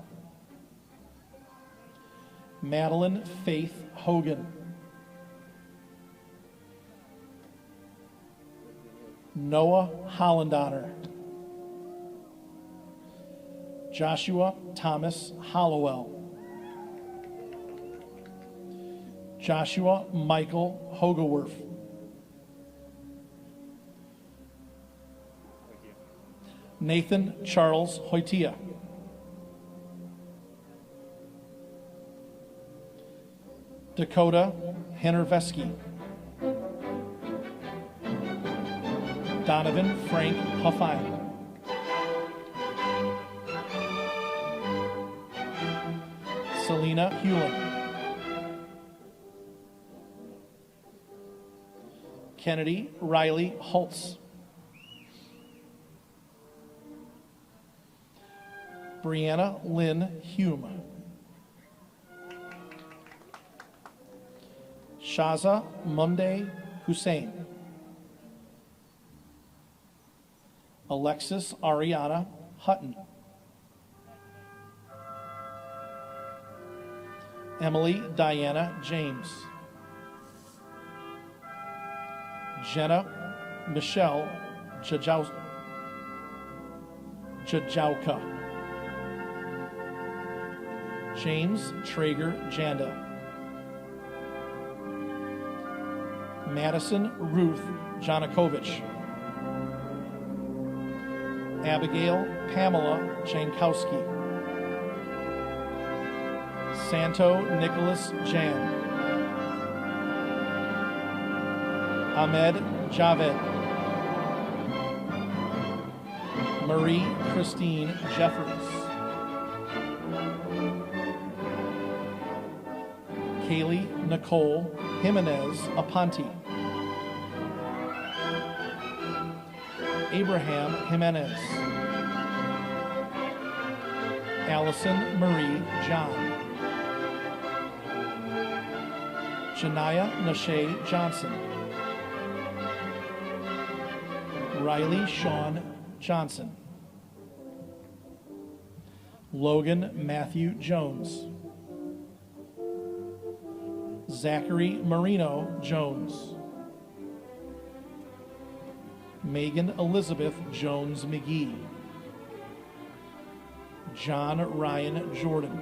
S7: Madeline Faith Hogan. Noah Hollandoner. Joshua Thomas Hollowell. Joshua Michael Hogeworth. Nathan Charles Hoytia. Dakota Hennerveski. Donovan Frank Huffine. Selena Hewlin. Kennedy Riley Holtz. Brianna Lynn Hume. Shaza Monday Hussein. Alexis Ariana Hutton. Emily Diana James. Jenna Michelle Jajauka. James Traeger Janda. Madison Ruth Janakovich. Abigail Pamela Jankowski. Santo Nicholas Jan. Ahmed Javed. Marie Christine Jeffries. Kaylee Nicole Jimenez Aponte. Abraham Jimenez. Allison Marie John. Janaya Nashay Johnson. Riley Sean Johnson. Logan Matthew Jones. Zachary Marino Jones. Megan Elizabeth Jones McGee. John Ryan Jordan.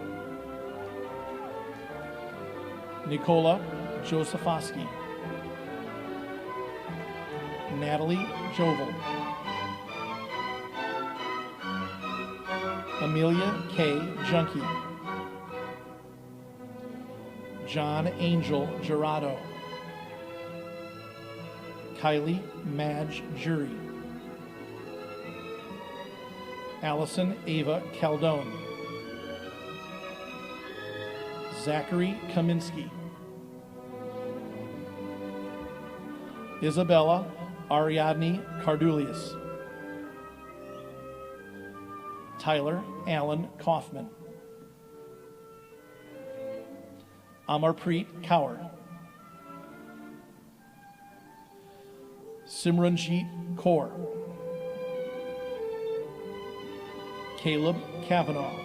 S7: Nicola Josephowski. Natalie Jovel. Amelia K. Junkie. John Angel Gerardo. Kylie Madge Jury. Allison Ava Caldone. Zachary Kaminsky. Isabella Ariadne Cardulius. Tyler Allen Kaufman. Amarpreet Kaur. Simranjeet Kaur. Caleb Kavanaugh.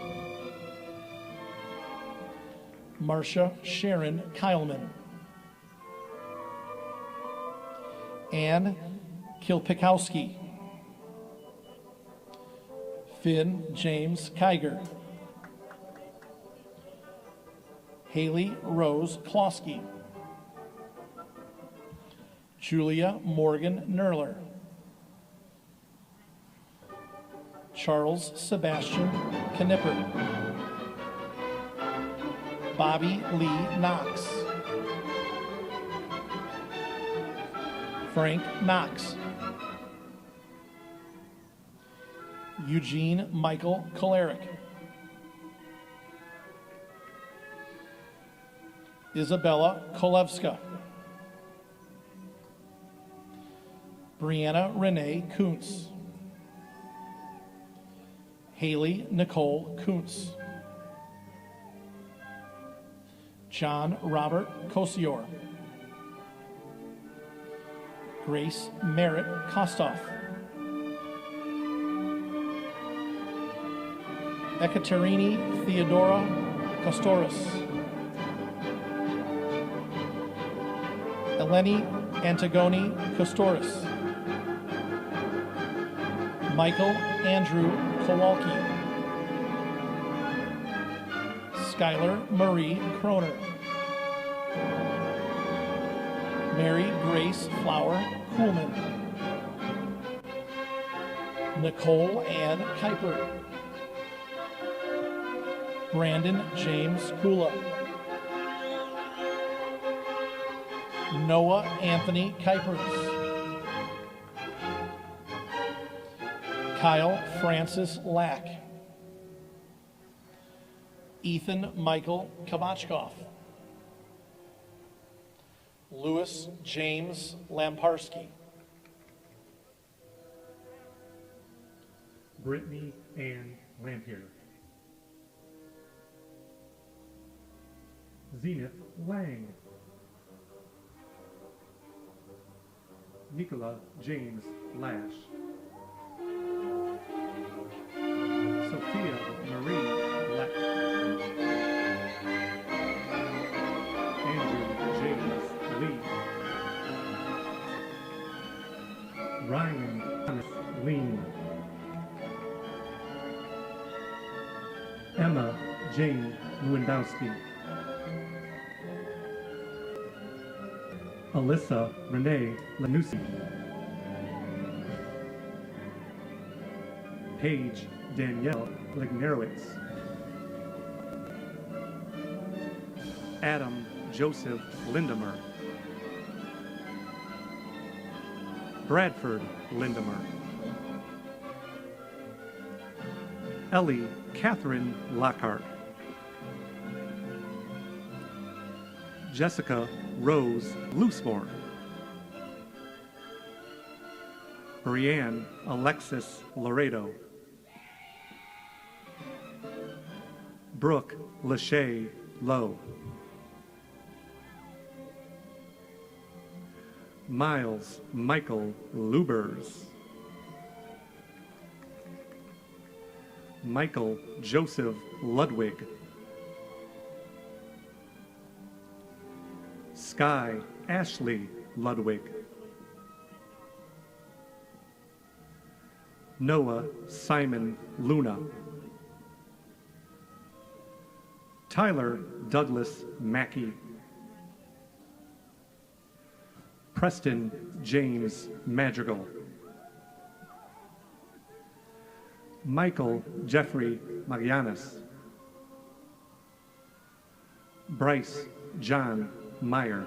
S7: Marcia Sharon Kyleman. Anne Kilpikowski. Finn James Kiger. Haley Rose Klosky. Julia Morgan Nerler. Charles Sebastian Knipper. Bobby Lee Knox. Frank Knox. Eugene Michael Koleric. Isabella Kolevska. Brianna Renee Kuntz. Haley Nicole Kuntz. John Robert Kosior. Grace Merritt Kostoff. Ekaterini Theodora Kostoris. Eleni Antagoni Kostoris. Michael Andrew Kowalski. Skylar Marie Kroner. Mary Grace Flower Kuhlman. Nicole Ann Kuiper. Brandon James Kula. Noah Anthony Kuipers. Kyle Francis Lack. Ethan Michael Kabachkov. Louis James Lamparski.
S8: Brittany Ann Lampier. Zenith Lang. Nicola James Lash. Sophia Marie Leck. Andrew James Lee. Ryan Thomas Lean. Emma Jane Lewandowski. Alyssa Renee Lanusi. Paige Danielle Lignerowitz. Adam Joseph Lindemer. Bradford Lindemer. Ellie Catherine Lockhart. Jessica Rose Loosemore. Brianne Alexis Laredo. Brooke Lachey Lowe. Miles Michael Lubers. Michael Joseph Ludwig. Sky Ashley Ludwig. Noah Simon Luna. Tyler Douglas Mackey. Preston James Madrigal. Michael Jeffrey Magallanes. Bryce John Meyer.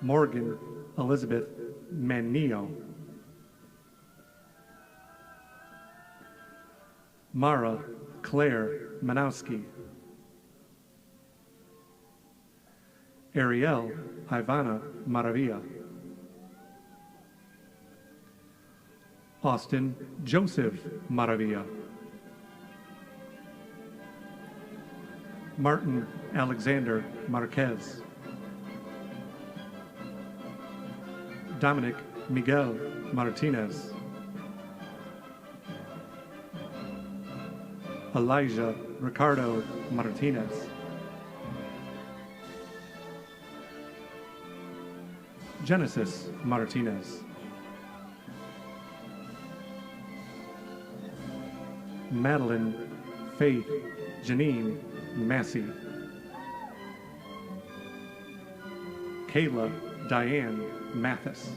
S8: Morgan Elizabeth Manio. Mara Claire Manowski. Ariel Ivana Maravilla. Austin Joseph Maravilla. Martin Alexander Marquez. Dominic Miguel Martinez. Elijah Ricardo Martinez. Genesis Martinez. Madeline Faith Janine Massey. Kayla Diane Mathis.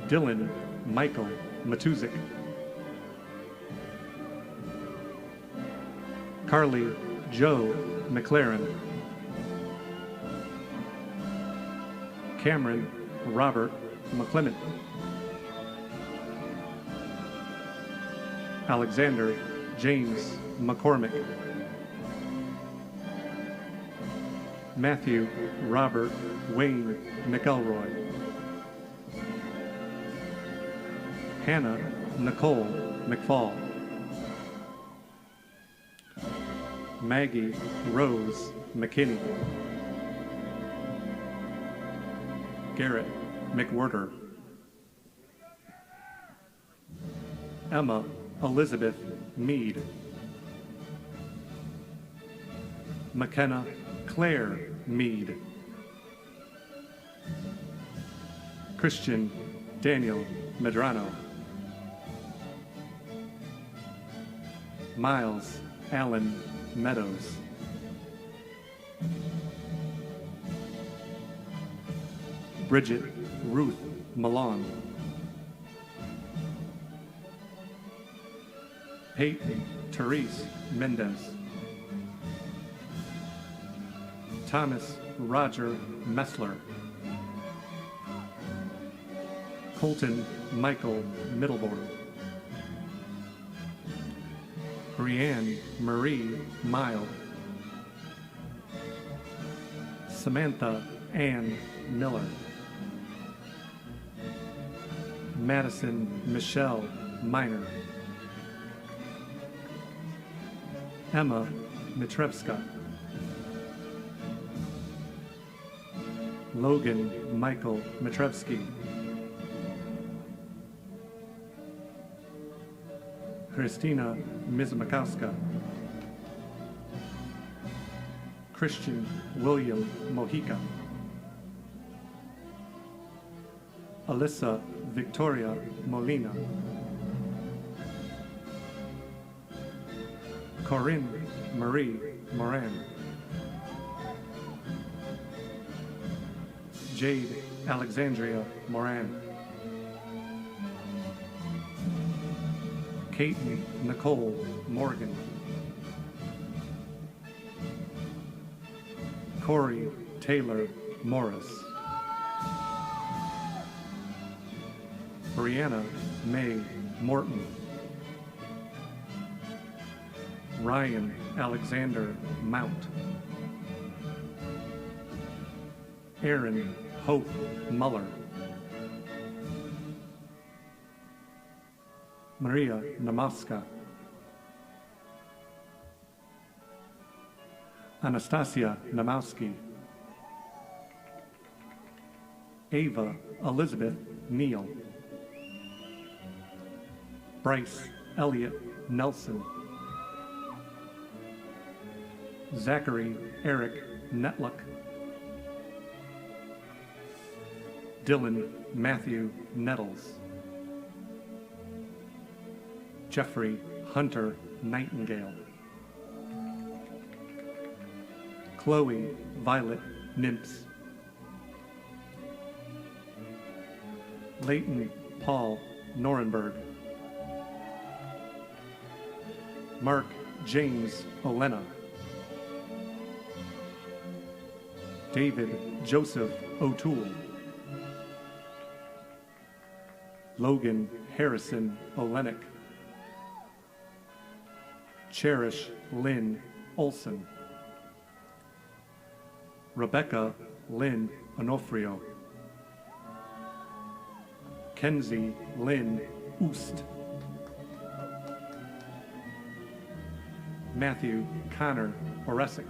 S8: Dylan Michael Matuzik. Carly Joe McLaren. Cameron Robert McClement. Alexander James McCormick. Matthew Robert Wayne McElroy. Hannah Nicole McFall. Maggie Rose McKinney. Garrett McWhirter. Emma Elizabeth Mead. McKenna Claire Mead. Christian Daniel Medrano. Miles Allen Meadows. Bridget Ruth Malone. Peyton Therese Mendez. Thomas Roger Messler. Colton Michael Middleborn. Brianne Marie Mild. Samantha Ann Miller. Madison Michelle Miner. Emma Mitrevska. Logan Michael Mitrevsky. Christina Mizmakowska. Christian William Mojica. Alyssa Victoria Molina. Corinne Marie Moran. Jade Alexandria Moran. Kate Nicole Morgan. Corey Taylor Morris. Brianna May Morton. Ryan Alexander Mount. Aaron Hope Muller. Maria Namaska, Anastasia Namowski, Ava Elizabeth Neal, Bryce Elliott Nelson, Zachary Eric Netluck, Dylan Matthew Nettles, Jeffrey Hunter Nightingale, Chloe Violet Nimps, Leighton Paul Norenberg, Mark James Olena, David Joseph O'Toole, Logan Harrison Olenek, Cherish Lynn Olson, Rebecca Lynn Onofrio, Kenzie Lynn Oost, Matthew Connor Oresic,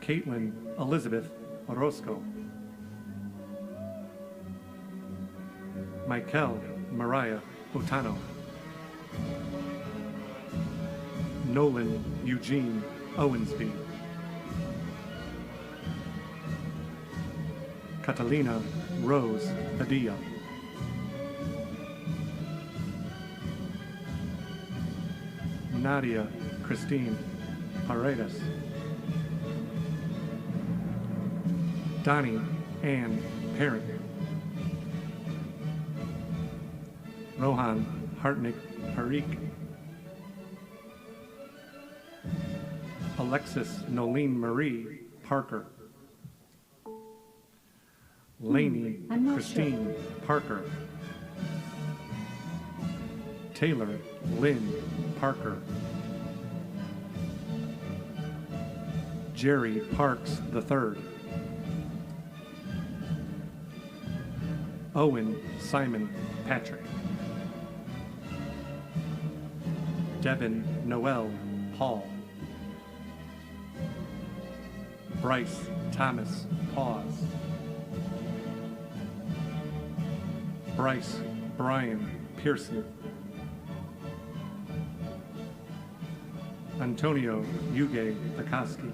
S8: Caitlin Elizabeth Orozco, Michael Mariah Otano, Nolan Eugene Owensby, Catalina Rose Padilla, Nadia Christine Paredes, Donnie Ann Parent, Rohan Hartnick Parikh, Alexis Nolene Marie Parker, Lainey
S2: I'm not
S8: Christine Parker, Taylor Lynn Parker, Jerry Parks III, Owen Simon Patrick, Devin Noel Paul, Bryce Thomas Pause, Bryce Brian Pearson, Antonio Yuge Akoski,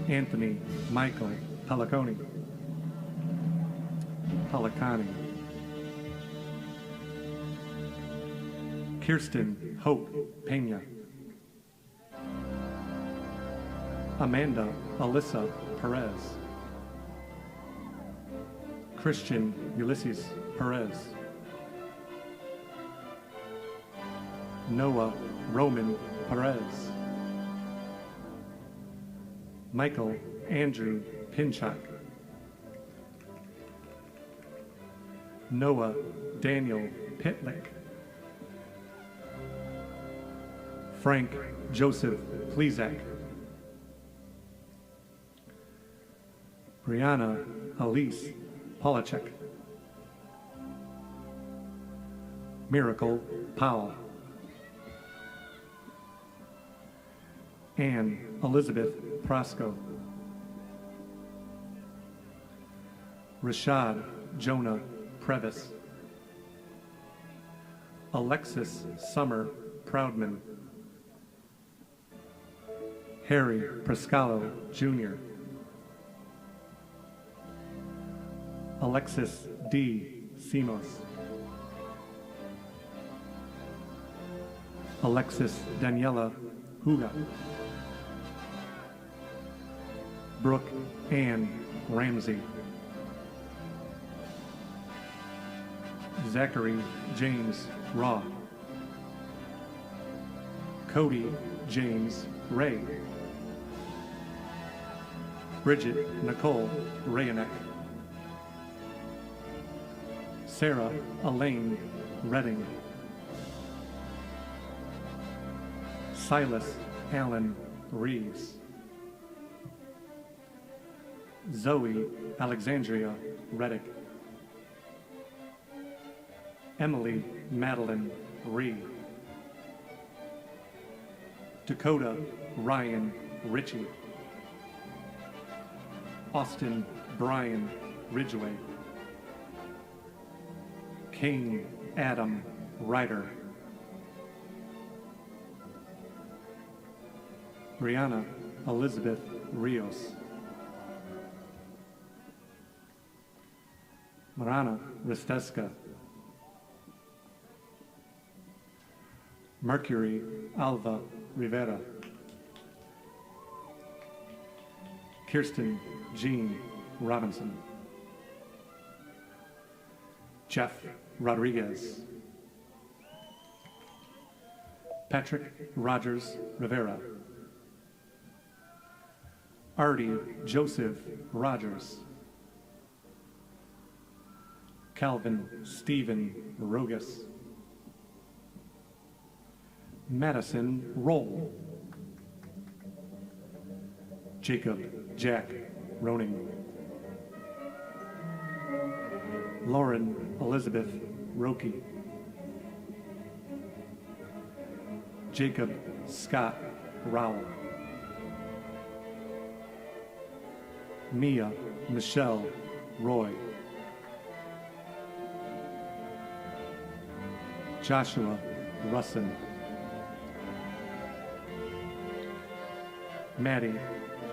S8: Anthony Michael Peliconi, Kirsten Hope Pena, Amanda Alyssa Perez, Christian Ulysses Perez, Noah Roman Perez, Michael Andrew Pinchak, Noah Daniel Pitlick, Frank Joseph Plezak, Brianna Elise Polachek, Miracle Powell, Anne Elizabeth Prosco, Rashad Jonah Previs, Alexis Summer Proudman, Harry Prescalo Jr., Alexis D. Simos, Alexis Daniela Huga, Brooke Ann Ramsey, Zachary James Raw, Cody James Ray, Bridget Nicole Rayanek, Sarah Elaine Redding, Silas Allen Reeves, Zoe Alexandria Reddick, Emily Madeline Ree, Dakota Ryan Ritchie, Austin Brian Ridgway, Kane Adam Ryder, Brianna Elizabeth Rios, Marana Risteska, Mercury Alva Rivera, Kirsten Jean Robinson, Jeff Rodriguez, Patrick Rogers Rivera, Artie Joseph Rogers, Calvin Stephen Rogus, Madison Roll, Jacob Jack Roning, Lauren Elizabeth Roki, Jacob Scott Rowell, Mia Michelle Roy, Joshua Russin, Maddie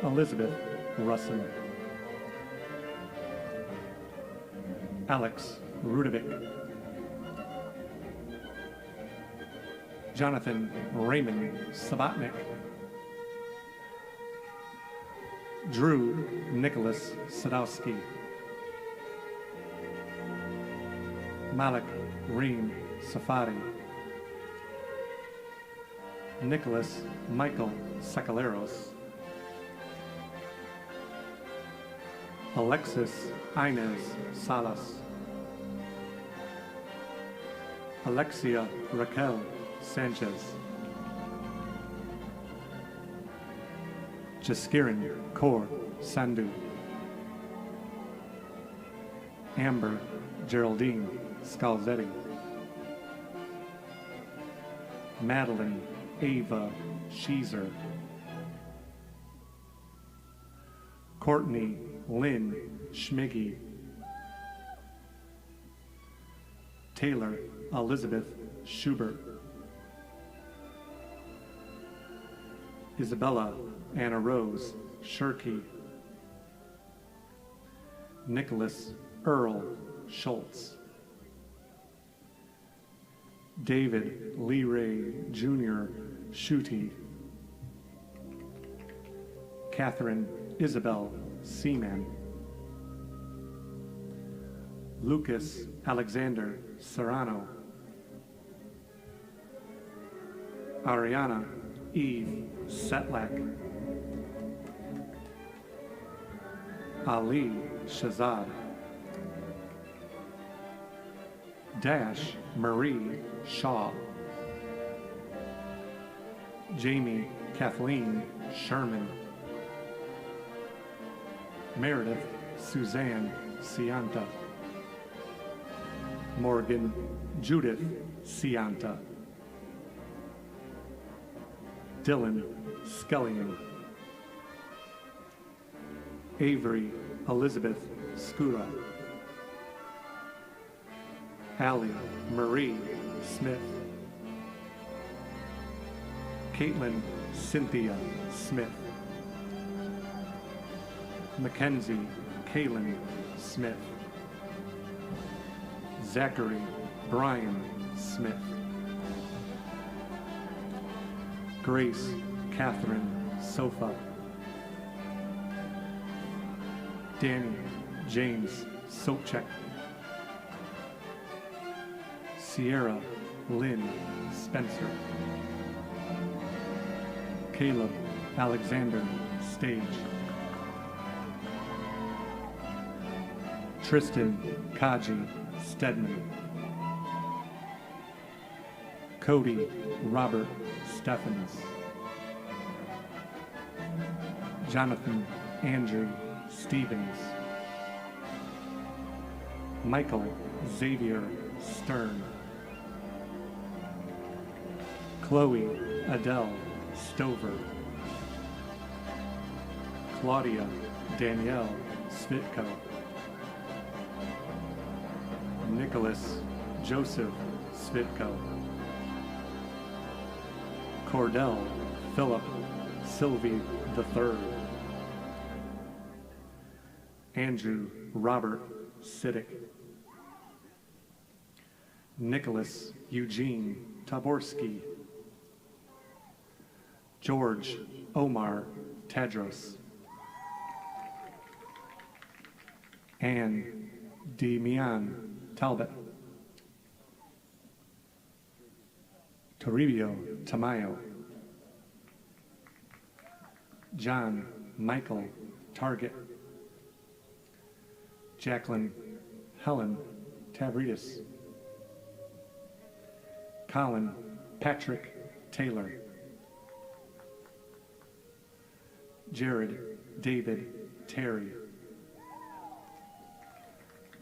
S8: Elizabeth Russin, Alex Rudovic, Jonathan Raymond Sabatnik, Drew Nicholas Sadowski, Malik Reem Safari, Nicholas Michael Sacaleros, Alexis Inez Salas, Alexia Raquel Sanchez, Jaskiran Kaur Sandhu, Amber Geraldine Scalzetti, Madeline Ava Sheezer, Courtney Lynn Schmiggy, Taylor Elizabeth Schubert, Isabella Anna Rose Shirkey, Nicholas Earl Schultz, David Lee Ray Jr. Schutte, Catherine Isabel Seaman, Lucas Alexander Serrano, Ariana Eve Setlak, Ali Shazad, Dash Marie Shaw, Jamie Kathleen Sherman, Meredith Suzanne Cianta, Morgan Judith Cianta, Dylan Scullion, Avery Elizabeth Skura, Allie Marie Smith, Caitlin Cynthia Smith, Mackenzie Kaylin Smith, Zachary Brian Smith, Grace Catherine Sofa, Danny James Sopchek, Sierra Lynn Spencer, Caleb Alexander Stage, Tristan Kaji Stedman, Cody Robert Steffens, Jonathan Andrew Stevens. Michael Xavier Stern. Chloe Adele Stover. Claudia Danielle Svitko. Nicholas Joseph Svitko. Cordell Philip Sylvie III. Andrew Robert Siddick. Nicholas Eugene Taborski. George Omar Tadros. Anne Demian Talbot. Toribio Tamayo. John Michael Target. Jacqueline Helen Tavridis. Colin Patrick Taylor. Jared David Terry.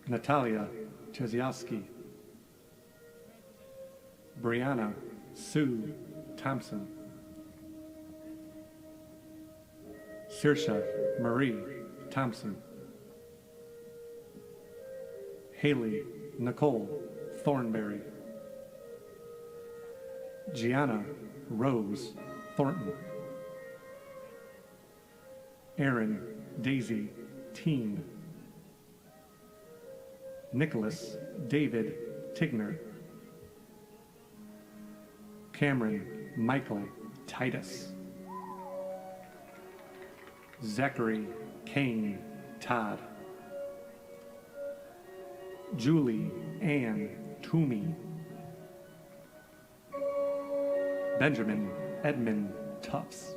S8: Natalia Cheziowski. Brianna Sue Thompson. Saoirse Marie Thompson. Haley Nicole Thornberry. Gianna Rose Thornton. Aaron Daisy Teen. Nicholas David Tigner. Cameron Michael Titus. Zachary Kane Todd. Julie Ann Toomey. Benjamin Edmund Tufts.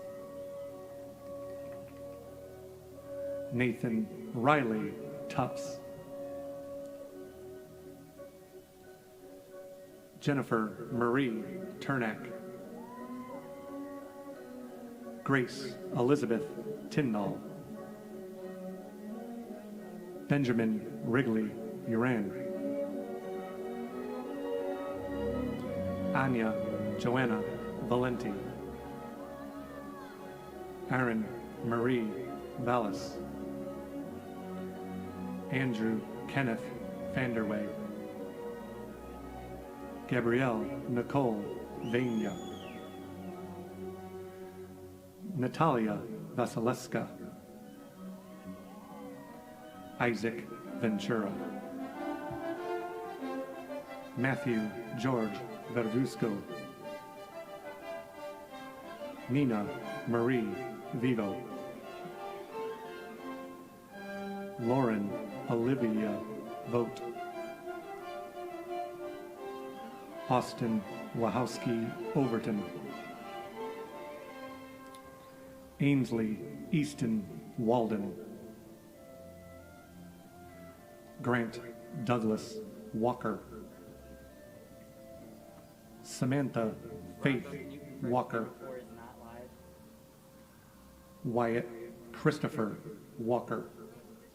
S8: Nathan Riley Tufts. Jennifer Marie Turnack. Grace Elizabeth Tyndall. Benjamin Wrigley Uran. Anya Joanna Valenti. Aaron Marie Vallis. Andrew Kenneth Vanderway. Gabrielle Nicole Vania. Natalia Vasileska. Isaac Ventura. Matthew George Verduzco. Nina Marie Vivo. Lauren Olivia Vogt. Austin Wachowski Overton. Ainsley Easton Walden. Grant Douglas Walker. Samantha Faith Walker. Wyatt Christopher Walker.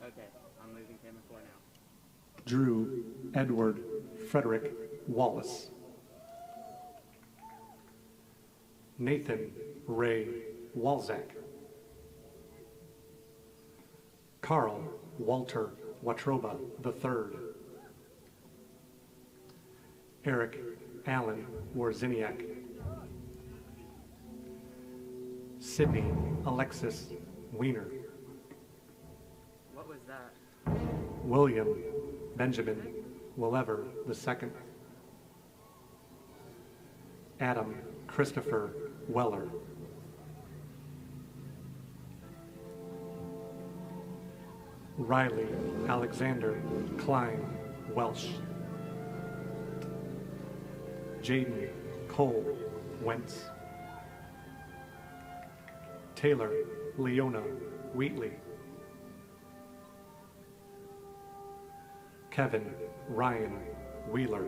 S4: Okay, I'm moving camera 4 now.
S8: Drew Edward Frederick Wallace. Nathan Ray Walzak. Carl Walter Watroba III. Eric Allen Warziniak. Sydney Alexis Wiener.
S4: What was that?
S8: William Benjamin Wellever II. Adam Christopher Weller. Riley Alexander Klein Welsh. Jaden Cole Wentz. Taylor Leona Wheatley. Kevin Ryan Wheeler.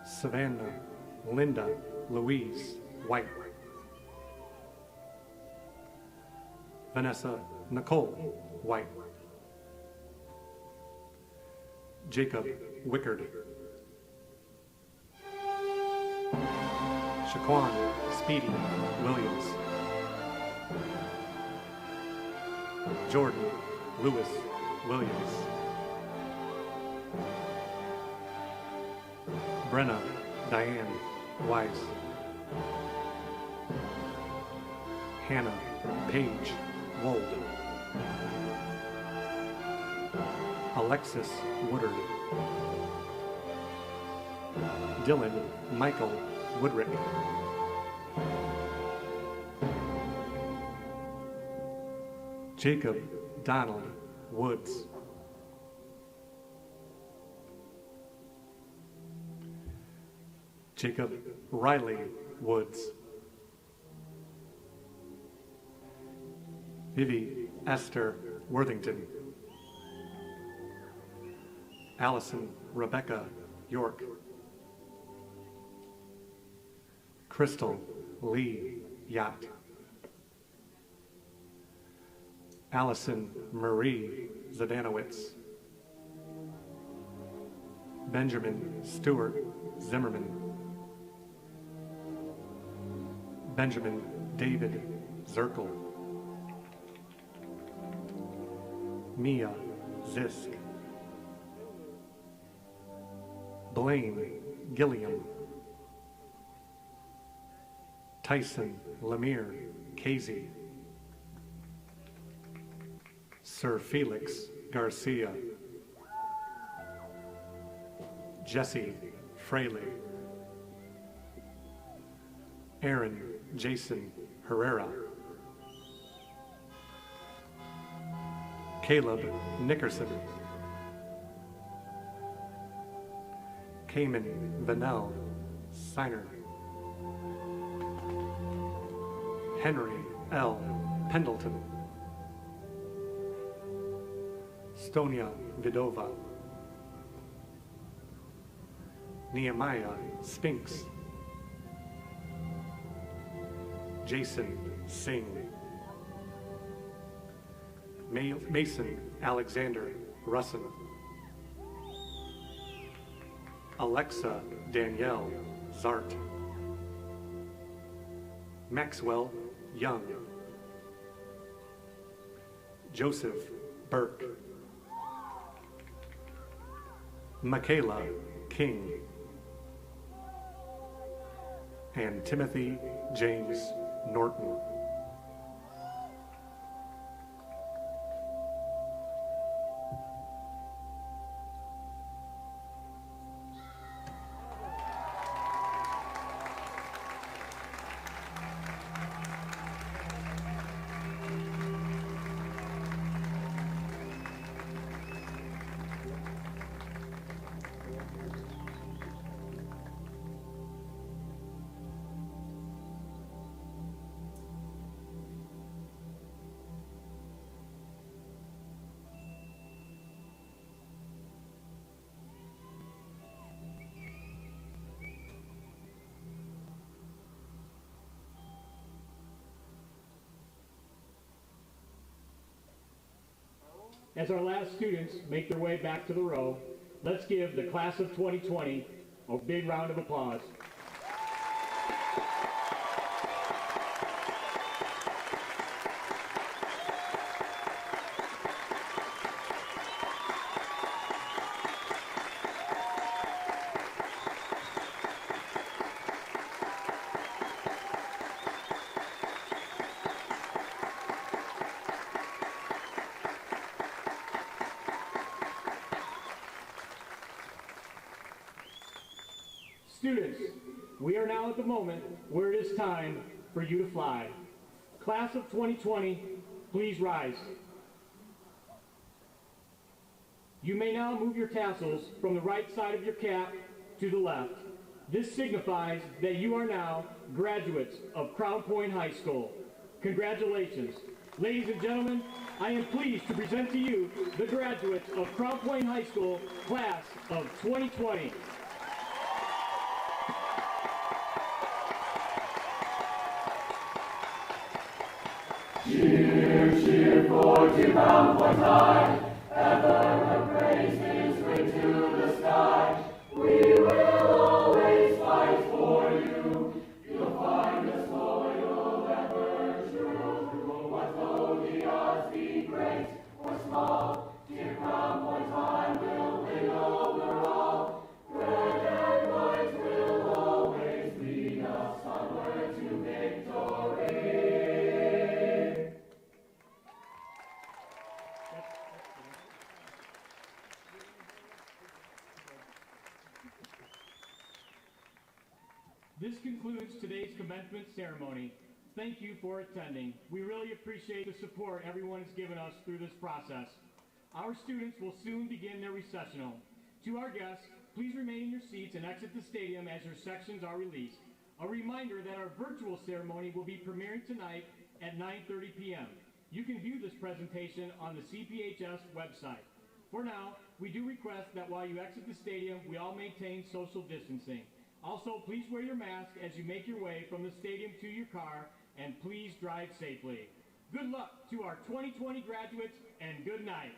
S8: Savannah Linda Louise White. Vanessa Nicole White. Jacob Wickard. Shaquan Speedy Williams. Jordan Lewis Williams. Brenna Diane Wise. Hannah Paige Wold. Alexis Woodard. Dylan Michael Woodrick. Jacob Donald Woods. Jacob Riley Woods. Vivi Esther Worthington. Allison Rebecca York. Crystal Lee Yacht. Allison Marie Zadanowitz. Benjamin Stewart Zimmerman. Benjamin David Zirkel. Mia Zisk. Blaine Gilliam. Tyson Lemire Casey. Sir Felix Garcia. Jesse Fraley. Aaron Jason Herrera. Caleb Nickerson. Cayman Vanell Siner. Henry L. Pendleton. Stonia Vidova. Nehemiah Spinks. Jason Singh. Mason Alexander Russin. Alexa Danielle Zart. Maxwell Young. Joseph Burke. Michaela King. And Timothy James Norton.
S1: As our last students make their way back to the row, let's give the class of 2020 a big round of applause. Students, we are now at the moment where it is time for you to fly. Class of 2020, please rise. You may now move your tassels from the right side of your cap to the left. This signifies that you are now graduates of Crown Point High School. Congratulations. Ladies and gentlemen, I am pleased to present to you the graduates of Crown Point High School, class of 2020. This concludes today's commencement ceremony. Thank you for attending. We really appreciate the support everyone has given us through this process. Our students will soon begin their recessional. To our guests, please remain in your seats and exit the stadium as your sections are released. A reminder that our virtual ceremony will be premiering tonight at 9:30 p.m. You can view this presentation on the CPHS website. For now, we do request that while you exit the stadium, we all maintain social distancing. Also, please wear your mask as you make your way from the stadium to your car, and please drive safely. Good luck to our 2020 graduates, and good night.